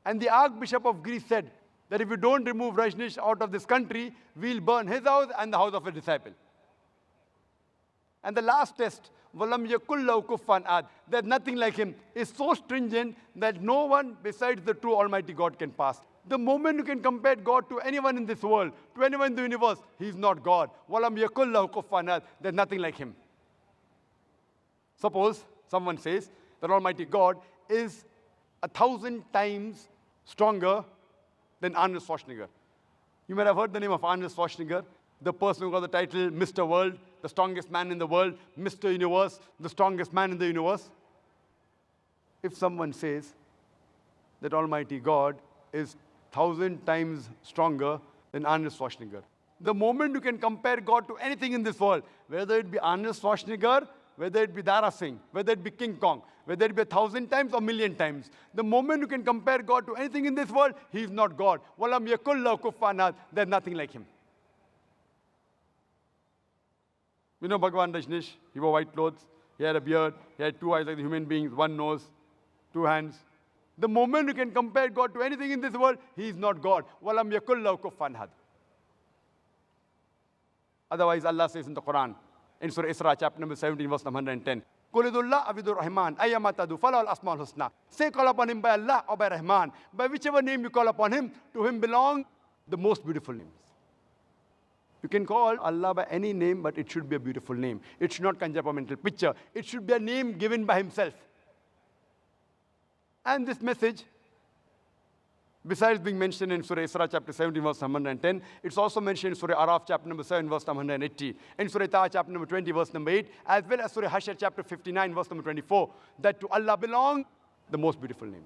And the Archbishop of Greece said that if you don't remove Rajneesh out of this country, we'll burn his house and the house of a disciple. And the last test, Walam yakullahu kuffan ad, there's nothing like him, is so stringent that no one besides the true Almighty God can pass. The moment you can compare God to anyone in this world, to anyone in the universe, he's not God. Walam yakullahu kuffan ad, there's nothing like him. Suppose someone says that Almighty God is 1,000 times stronger than Arnold Schwarzenegger. You might have heard the name of Arnold Schwarzenegger, the person who got the title Mr. World, the strongest man in the world, Mr. Universe, the strongest man in the universe. If someone says that Almighty God is 1,000 times stronger than Arnold Schwarzenegger, the moment you can compare God to anything in this world, whether it be Arnold Schwarzenegger, whether it be Dara Singh, whether it be King Kong, whether it be 1,000 times or 1,000,000 times, the moment you can compare God to anything in this world, he is not God. Walam yakullahu kuffan ahad, there's nothing like him. You know Bhagavan Rajneesh, he wore white clothes, he had a beard, he had 2 eyes like the human beings, 1 nose, 2 hands. The moment you can compare God to anything in this world, he is not God. Walam yakullahu kuffan ahad. Otherwise, Allah says in the Qur'an, in Surah Isra, chapter number 17, verse number 110, Qulidullah abidur Rahman, ayyamatadu, falal asmaul husna. Say, call upon him by Allah or by Rahman. By whichever name you call upon him, to him belong the most beautiful names. You can call Allah by any name, but it should be a beautiful name. It should not conjure up a mental picture. It should be a name given by himself. And this message, besides being mentioned in Surah Isra, chapter 17, verse 110, it's also mentioned in Surah Araf, chapter number 7, verse number 180, in Surah Taha, chapter number 20, verse number 8, as well as Surah Hashr, chapter 59, verse number 24, that to Allah belong the most beautiful names.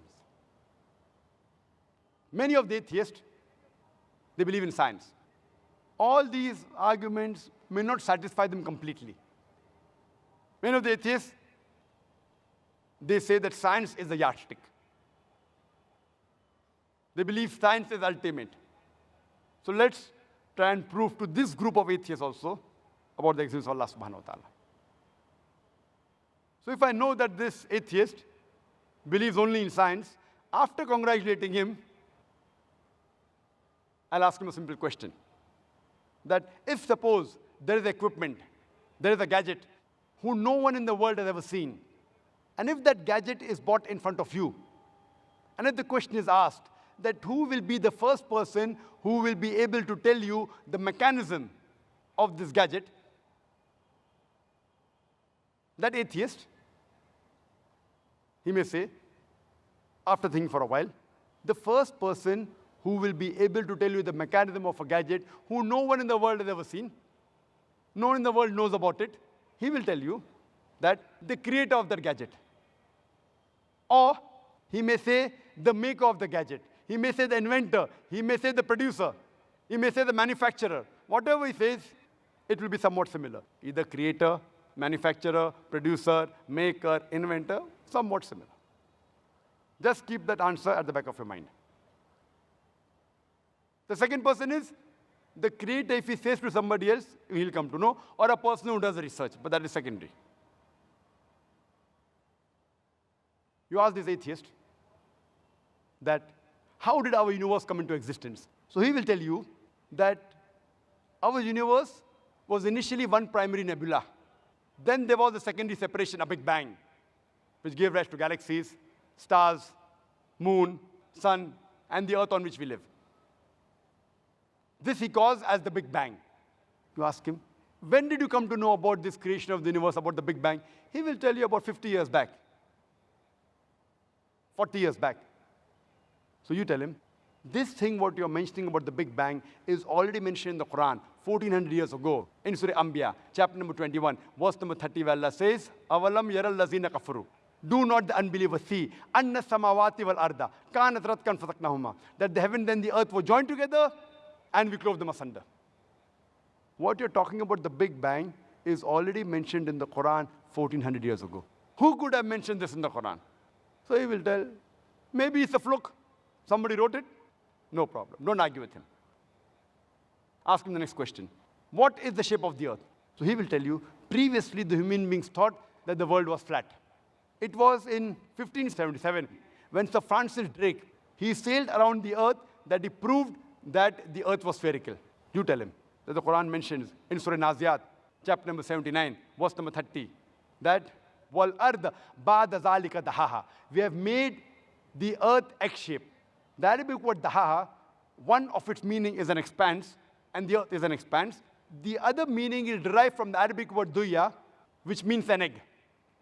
Many of the atheists, they believe in science. All these arguments may not satisfy them completely. Many of the atheists, they say that science is a yardstick. They believe science is ultimate. So let's try and prove to this group of atheists also about the existence of Allah subhanahu wa ta'ala. So if I know that this atheist believes only in science, after congratulating him, I'll ask him a simple question. That if suppose there is equipment, there is a gadget who no one in the world has ever seen, and if that gadget is brought in front of you, and if the question is asked, that who will be the first person who will be able to tell you the mechanism of this gadget, that atheist, he may say, after thinking for a while, the first person who will be able to tell you the mechanism of a gadget who no one in the world has ever seen, no one in the world knows about it, he will tell you that the creator of that gadget. Or he may say the maker of the gadget. He may say the inventor. He may say the producer. He may say the manufacturer. Whatever he says, it will be somewhat similar. Either creator, manufacturer, producer, maker, inventor, somewhat similar. Just keep that answer at the back of your mind. The second person is the creator. If he says to somebody else, he'll come to know, or a person who does research, but that is secondary. You ask this atheist that how did our universe come into existence? So he will tell you that our universe was initially one primary nebula. Then there was a secondary separation, a Big Bang, which gave rise to galaxies, stars, moon, sun, and the earth on which we live. This he calls as the Big Bang. You ask him, When did you come to know about this creation of the universe, about the Big Bang? He will tell you about 50 years back, 40 years back. So you tell him, this thing what you're mentioning about the Big Bang is already mentioned in the Qur'an 1400 years ago in Surah Anbiya, chapter number 21, verse number 30, where Allah says, Avalam yaral lazina kafaru. Do not the unbelievers see anna samawati wal arda kanat ratkan fataknahuma, that the heaven and the earth were joined together and we clove them asunder. What you're talking about, the Big Bang, is already mentioned in the Quran 1400 years ago. Who could have mentioned this in the Quran? So he will tell, maybe it's a fluke. Somebody wrote it. No problem. Don't argue with him. Ask him the next question. What is the shape of the earth? So he will tell you, previously the human beings thought that the world was flat. It was in 1577 when Sir Francis Drake, he sailed around the earth, that he proved that the earth was spherical. You tell him that the Quran mentions in Surah Naziyat, chapter number 79, verse number 30, that wal ard ba'da zalika dahaha. We have made the earth egg-shaped. The Arabic word dahaha, one of its meaning is an expanse, and the earth is an expanse. The other meaning is derived from the Arabic word duya, which means an egg.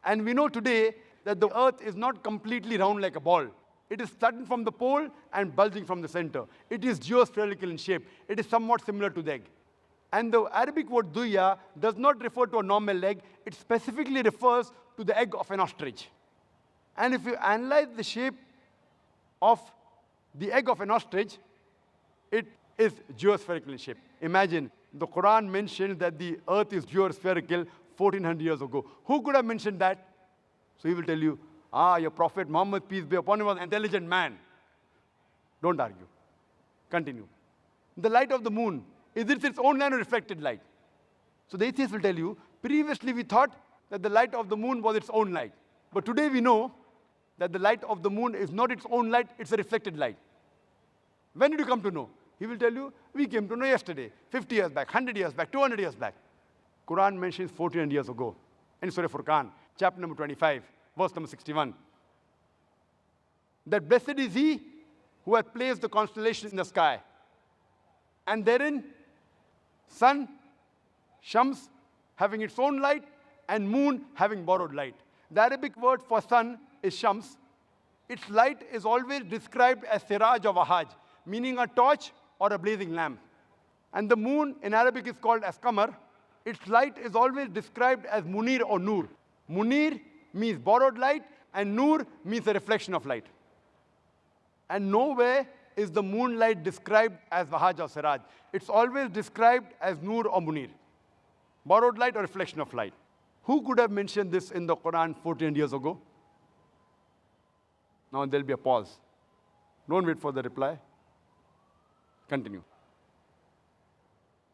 And we know today that the earth is not completely round like a ball. It is flattened from the pole and bulging from the center. It is geospherical in shape. It is somewhat similar to the egg. And the Arabic word duya does not refer to a normal egg. It specifically refers to the egg of an ostrich. And if you analyze the shape of the egg of an ostrich, it is geospherical in shape. Imagine, the Quran mentions that the earth is geospherical 1400 years ago. Who could have mentioned that? So he will tell you, your Prophet Muhammad, peace be upon him, was an intelligent man. Don't argue. Continue. The light of the moon, is it its own light or reflected light? So the atheist will tell you, previously we thought that the light of the moon was its own light. But today we know that the light of the moon is not its own light, it's a reflected light. When did you come to know? He will tell you, we came to know yesterday, 50 years back, 100 years back, 200 years back. Quran mentions 1400 years ago in Surah Furqan, chapter number 25, verse number 61. That blessed is he who has placed the constellations in the sky, and therein sun, Shams, having its own light, and moon having borrowed light. The Arabic word for sun is Shams. Its light is always described as siraj or wahaj, meaning a torch or a blazing lamp. And the moon in Arabic is called as qamar. Its light is always described as munir or nur. Munir means borrowed light, and nur means a reflection of light. And nowhere is the moonlight described as wahaj or siraj. It's always described as nur or munir, borrowed light or reflection of light. Who could have mentioned this in the Quran 14 years ago? Now there'll be a pause. Don't wait for the reply. Continue.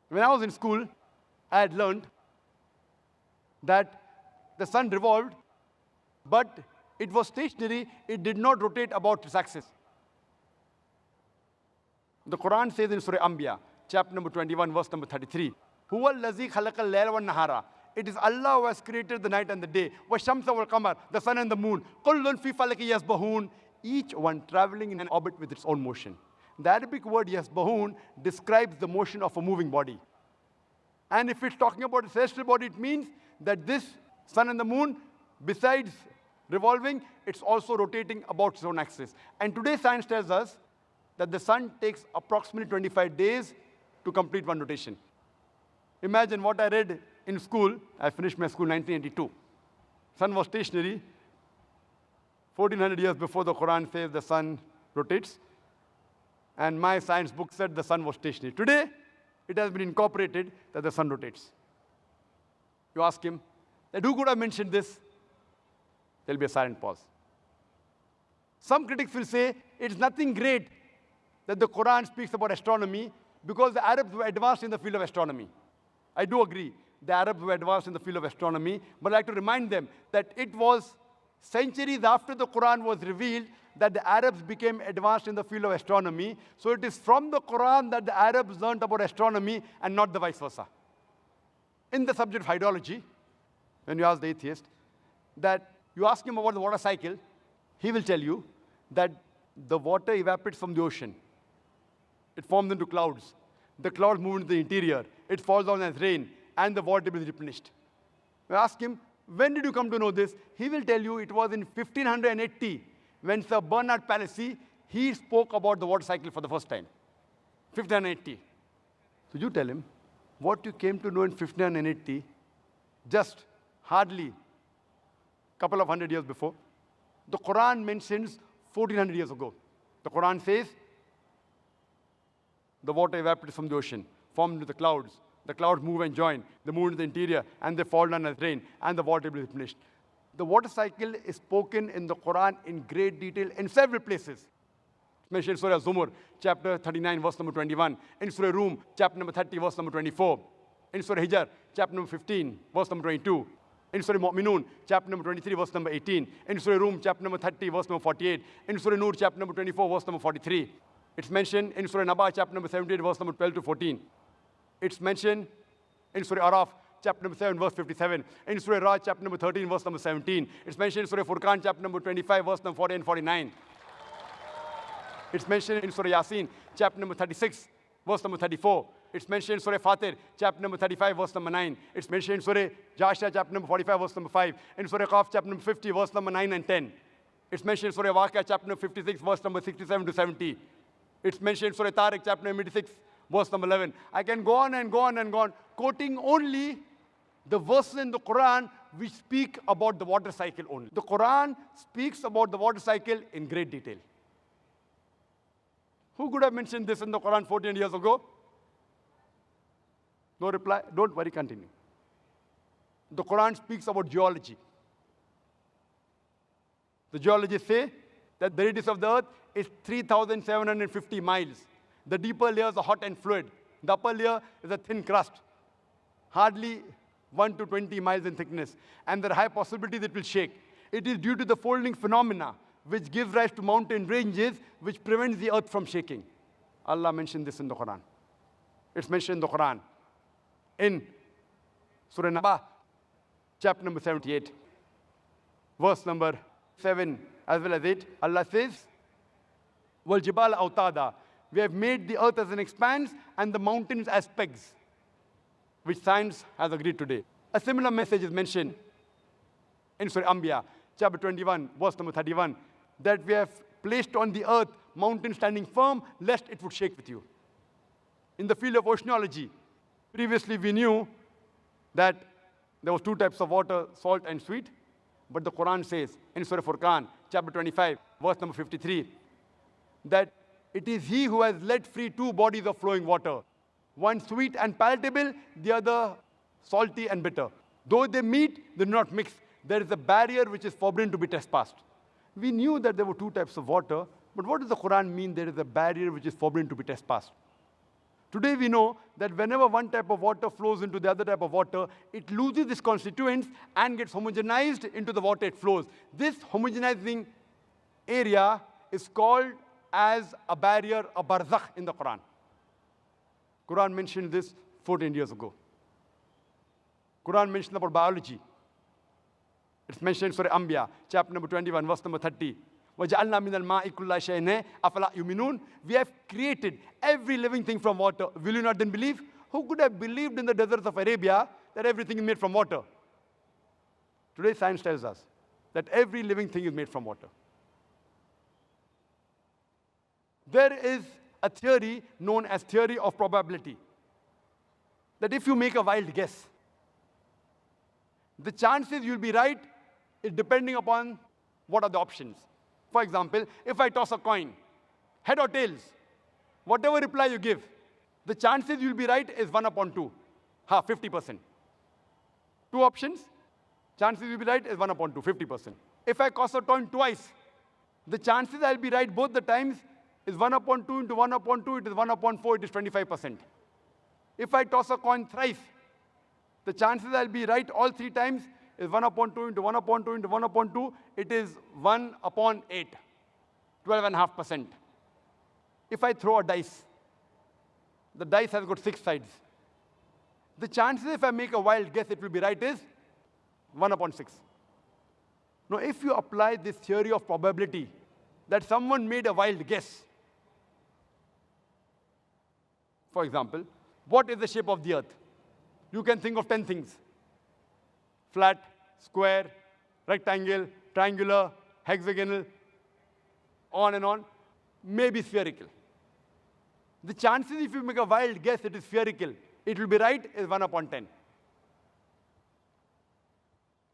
When I was in school, I had learned that the sun revolved, but it was stationary. It did not rotate about its axis. The Quran says in Surah Anbiya, chapter number 21, verse number 33, Huwa allazi khalaqal layla wan nahara. It is Allah who has created the night and the day. وَالشَّمْسَ وَالْقَمَرَ, the sun and the moon. كُلٌّ فِي فَلَكِ يَسْبَحُونَ, each one traveling in an orbit with its own motion. The Arabic word yasbahun describes the motion of a moving body. And if it's talking about a celestial body, it means that this sun and the moon, besides revolving, it's also rotating about its own axis. And today science tells us that the sun takes approximately 25 days to complete one rotation. Imagine what I read in school. I finished my school in 1982. Sun was stationary. 1400 years before the Quran says the sun rotates. And my science book said the sun was stationary. Today, it has been incorporated that the sun rotates. You ask him, that who could have mentioned this? There'll be a silent pause. Some critics will say it's nothing great that the Quran speaks about astronomy because the Arabs were advanced in the field of astronomy. I do agree, the Arabs were advanced in the field of astronomy, but I'd like to remind them that it was centuries after the Quran was revealed that the Arabs became advanced in the field of astronomy. So it is from the Quran that the Arabs learned about astronomy and not the vice versa. In the subject of hydrology, when you ask the atheist, that you ask him about the water cycle, he will tell you that the water evaporates from the ocean. It forms into clouds. The clouds move into the interior. It falls down as rain. and the water will be replenished. We ask him, when did you come to know this? He will tell you it was in 1580 when Sir Bernard Palissy, he spoke about the water cycle for the first time. 1580. So you tell him, what you came to know in 1580, just hardly a couple of hundred years before, the Qur'an mentions 1400 years ago. The Qur'an says, the water evaporates from the ocean, formed into the clouds move and join, they move into the interior, and they fall down as rain, and the water will be replenished. The water cycle is spoken in the Qur'an in great detail in several places. It's mentioned in Surah Zumur, chapter 39, verse number 21. In Surah Rum, chapter number 30, verse number 24. In Surah Hijr, chapter number 15, verse number 22. In Surah Mu'minun, chapter number 23, verse number 18. In Surah Rum, chapter number 30, verse number 48. In Surah Nur, chapter number 24, verse number 43. It's mentioned in Surah Naba, chapter number 78, verse number 12 to 14. It's mentioned in Surah Araf, chapter number 7, verse 57. In Surah Raj, chapter number 13, verse number 17. It's mentioned in Surah Furqan, chapter number 25, verse number 40 and 49. It's mentioned in Surah Yasin, chapter number 36, verse number 34. It's mentioned in Surah Fatir, chapter number 35, verse number 9. It's mentioned in Surah Jasha, chapter number 45, verse number 5. In Surah Qaf, chapter number 50, verse number 9 and 10. It's mentioned in Surah Waqia, chapter number 56, verse number 67 to 70. It's mentioned in Surah Tariq, chapter number 86, verse number 11. I can go on and go on and go on, quoting only the verses in the Quran which speak about the water cycle only. The Quran speaks about the water cycle in great detail. Who could have mentioned this in the Quran 14 years ago? No reply. Don't worry, continue. The Quran speaks about geology. The geologists say that the radius of the earth is 3,750 miles. The deeper layers are hot and fluid. The upper layer is a thin crust, hardly 1 to 20 miles in thickness, and there are high possibilities it will shake. It is due to the folding phenomena which gives rise to mountain ranges which prevents the earth from shaking. Allah mentioned this in the Quran. It's mentioned in the Quran. In Surah Naba, chapter number 78, verse number 7 as well as 8, Allah says, وَالْجِبَالَ أَوْتَادًا. We have made the earth as an expanse and the mountains as pegs, which science has agreed today. A similar message is mentioned in Surah Anbiya, chapter 21, verse number 31, that we have placed on the earth mountains standing firm, lest it would shake with you. In the field of oceanology, previously we knew that there was two types of water, salt and sweet, but the Quran says in Surah Furqan, chapter 25, verse number 53, that it is He who has let free two bodies of flowing water, one sweet and palatable, the other salty and bitter. Though they meet, they do not mix. There is a barrier which is forbidden to be trespassed. We knew that there were two types of water, but what does the Quran mean there is a barrier which is forbidden to be trespassed? Today we know that whenever one type of water flows into the other type of water, it loses its constituents and gets homogenized into the water it flows. This homogenizing area is called as a barrier, a barzakh in the Quran. Quran mentioned this 14 years ago. Quran mentioned about biology. It's mentioned in Surah Anbiya, chapter number 21, verse number 30. وَجَعَلْنَا مِنَ الْمَاءِ كُلَّ شَيْءٍ أَفَلَا يُؤْمِنُونَ. We have created every living thing from water. Will you not then believe? Who could have believed in the deserts of Arabia that everything is made from water? Today science tells us that every living thing is made from water. There is a theory known as theory of probability, that if you make a wild guess, the chances you'll be right is depending upon what are the options. For example, if I toss a coin, head or tails, whatever reply you give, the chances you'll be right is 1 upon 2, 50%. Two options, chances you'll be right is 1 upon 2, 50%. If I toss a coin twice, the chances I'll be right both the times is 1 upon 2 into 1 upon 2, it is 1 upon 4, it is 25%. If I toss a coin thrice, the chances I'll be right all three times is 1 upon 2 into 1 upon 2 into 1 upon 2, it is 1 upon 8, 12.5%. If I throw a dice, the dice has got 6 sides. The chances if I make a wild guess it will be right is 1 upon 6. Now if you apply this theory of probability, that someone made a wild guess, for example, what is the shape of the earth? You can think of 10 things. Flat, square, rectangle, triangular, hexagonal, on and on, maybe spherical. The chances if you make a wild guess it is spherical, it will be right is 1 upon 10.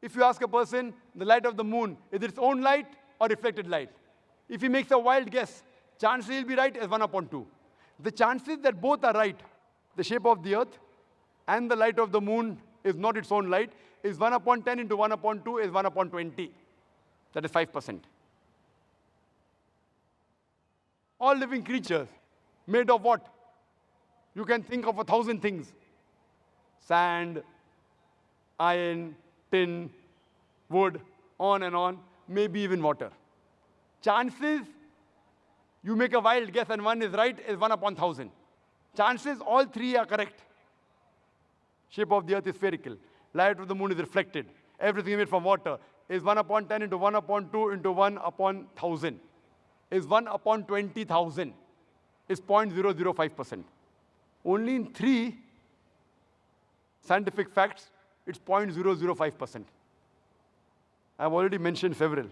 If you ask a person, the light of the moon, is it its own light or reflected light? If he makes a wild guess, chances he'll be right is 1 upon 2. The chances that both are right, the shape of the earth and the light of the moon is not its own light, is 1 upon 10 into 1 upon 2 is 1 upon 20. That is 5%. All living creatures, made of what? You can think of 1,000 things. Sand, iron, tin, wood, on and on, maybe even water. Chances you make a wild guess and one is right is 1 upon 1,000. Chances all three are correct. Shape of the earth is spherical. Light of the moon is reflected. Everything made from water is 1 upon 10 into 1 upon 2 into 1 upon 1,000. Is 1 upon 20,000. Is 0.005%. Only in 3 scientific facts, it's 0.005%. I've already mentioned several.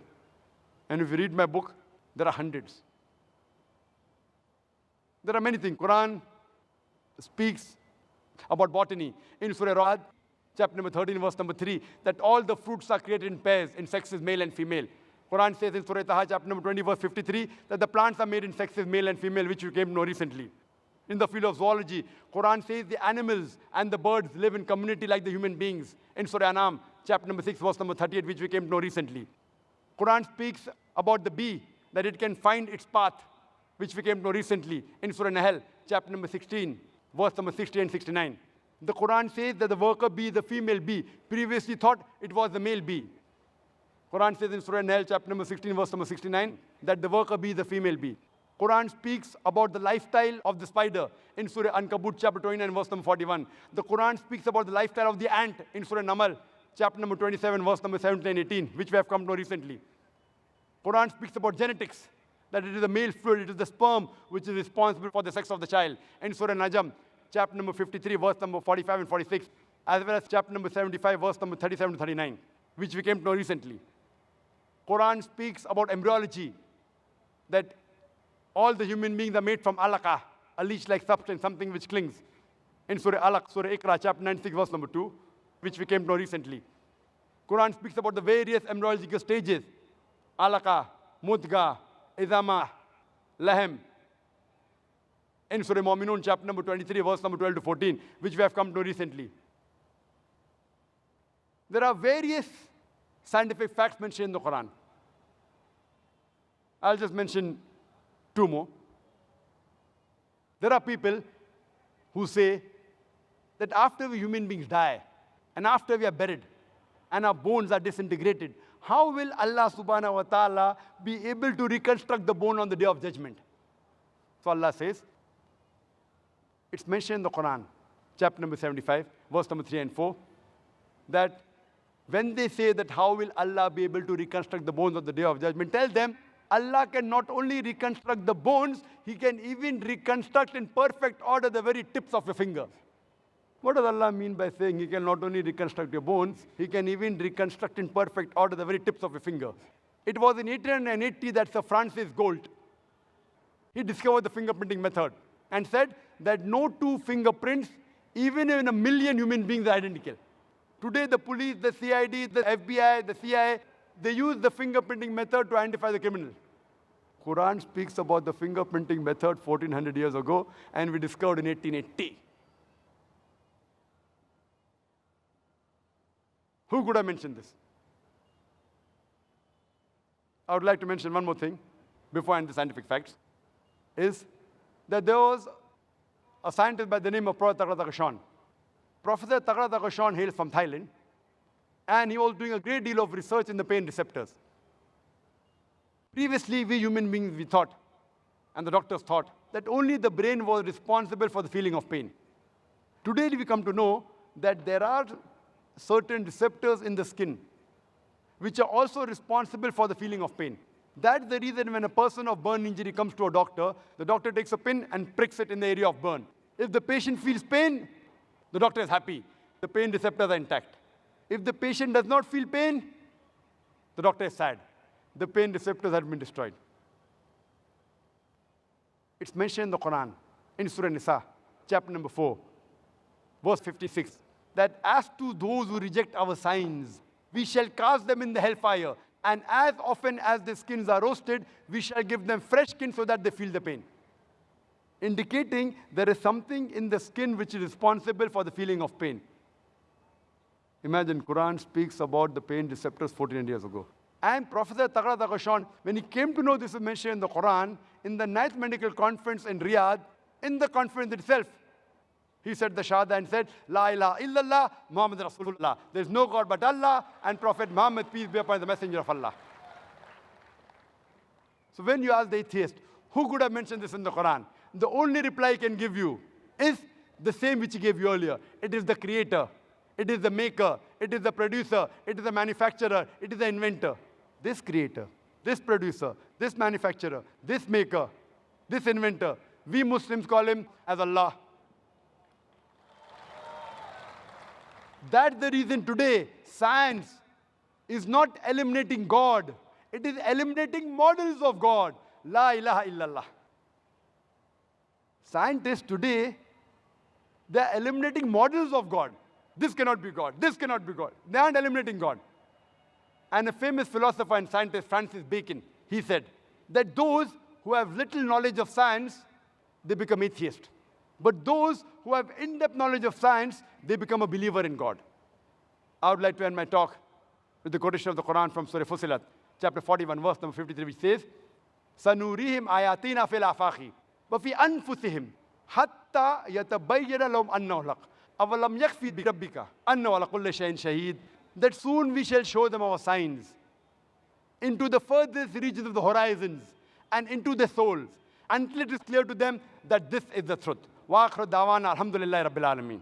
And if you read my book, there are hundreds. There are many things. Qur'an speaks about botany. In Surah Ra'd, chapter number 13, verse number 3, that all the fruits are created in pairs, in sexes male and female. Qur'an says in Surah Taha, chapter number 20, verse 53, that the plants are made in sexes male and female, which you came to know recently. In the field of zoology, Qur'an says the animals and the birds live in community like the human beings. In Surah Anam, chapter number 6, verse number 38, which we came to know recently. Qur'an speaks about the bee, that it can find its path, which we came to know recently. In Surah Nahl, chapter number 16, verse number 60 and 69. The Qur'an says that the worker bee, the female bee, previously thought it was the male bee. Qur'an says in Surah Nahl, chapter number 16, verse number 69, that the worker bee is the female bee. Qur'an speaks about the lifestyle of the spider in Surah Ankabut, chapter 29, verse number 41. The Qur'an speaks about the lifestyle of the ant in Surah Namal, chapter number 27, verse number 17 and 18, which we have come to know recently. Qur'an speaks about genetics, that it is the male fluid, it is the sperm which is responsible for the sex of the child. In Surah Najm, chapter number 53, verse number 45 and 46, as well as chapter number 75, verse number 37 to 39, which we came to know recently. Qur'an speaks about embryology, that all the human beings are made from alaqah, a leech-like substance, something which clings. In Surah Alaq, Surah Iqra, chapter 96, verse number 2, which we came to know recently. Qur'an speaks about the various embryological stages, alaqah, mudga, izama, lahem. In Surah Mu'minun, chapter number 23, verse number 12 to 14, which we have come to know recently. There are various scientific facts mentioned in the Qur'an. I'll just mention 2 more. There are people who say that after we human beings die, and after we are buried, and our bones are disintegrated, how will Allah subhanahu wa ta'ala be able to reconstruct the bone on the day of judgment? So Allah says, it's mentioned in the Quran, chapter number 75, verse number 3 and 4, that when they say that how will Allah be able to reconstruct the bones on the day of judgment, tell them, Allah can not only reconstruct the bones, He can even reconstruct in perfect order the very tips of your fingers. What does Allah mean by saying He can not only reconstruct your bones, He can even reconstruct in perfect order the very tips of your fingers? It was in 1880 that Sir Francis Galt, he discovered the fingerprinting method and said that no 2 fingerprints, even in 1 million human beings, are identical. Today, the police, the CID, the FBI, the CIA, they use the fingerprinting method to identify the criminal. Quran speaks about the fingerprinting method 1400 years ago, and we discovered in 1880. Who could have mentioned this? I would like to mention one more thing before I end the scientific facts, is that there was a scientist by the name of Professor Tagra Tagashawn. Professor Tagra Tagashawn hails from Thailand, and he was doing a great deal of research in the pain receptors. Previously, we human beings, we thought, and the doctors thought, that only the brain was responsible for the feeling of pain. Today, we come to know that there are certain receptors in the skin which are also responsible for the feeling of pain. That's the reason when a person of burn injury comes to a doctor, the doctor takes a pin and pricks it in the area of burn. If the patient feels pain, the doctor is happy. the pain receptors are intact. If the patient does not feel pain, the doctor is sad. The pain receptors have been destroyed. It's mentioned in the Qur'an, in Surah Nisa, chapter number 4, verse 56, that as to those who reject our signs, we shall cast them in the hellfire, and as often as the skins are roasted, we shall give them fresh skin so that they feel the pain. Indicating there is something in the skin which is responsible for the feeling of pain. Imagine, Quran speaks about the pain receptors 1400 years ago. And Professor Tagrat Akashan, when he came to know this is mentioned in the Quran, in the 9th Medical Conference in Riyadh, in the conference itself, he said the Shahada and said, La ilaha illallah, Muhammad Rasulullah. There is no God but Allah, and Prophet Muhammad, peace be upon the messenger of Allah. So when you ask the atheist, who could have mentioned this in the Quran? The only reply he can give you is the same which he gave you earlier. It is the creator. It is the maker. It is the producer. It is the manufacturer. It is the inventor. This creator, this producer, this manufacturer, this maker, this inventor, we Muslims call him as Allah. That's the reason today science is not eliminating God. It is eliminating models of God. La ilaha illallah. Scientists today, they are eliminating models of God. This cannot be God. This cannot be God. They aren't eliminating God. And a famous philosopher and scientist, Francis Bacon, he said that those who have little knowledge of science, they become atheists. But those who have in-depth knowledge of science, they become a believer in God. I would like to end my talk with the quotation of the Quran from Surah Fussilat, chapter 41, verse number 53, which says, سَنُورِيهِمْ آيَاتِنَا فِي الْآفَاقِ وَفِي أَنفُسِهِمْ حَتَّى يَتَبَيَّنَ لَهُمْ أَنَّهُ الْحَقُّ أَوَلَمْ يَكْفِ بِرَبِّكَ أَنَّهُ عَلَى كُلِّ شَيْءٍ شَهِيدٌ. That soon we shall show them our signs into the furthest regions of the horizons and into their souls, until it is clear to them that this is the truth. Wa akhir da'wana alhamdulillahi rabbil alameen.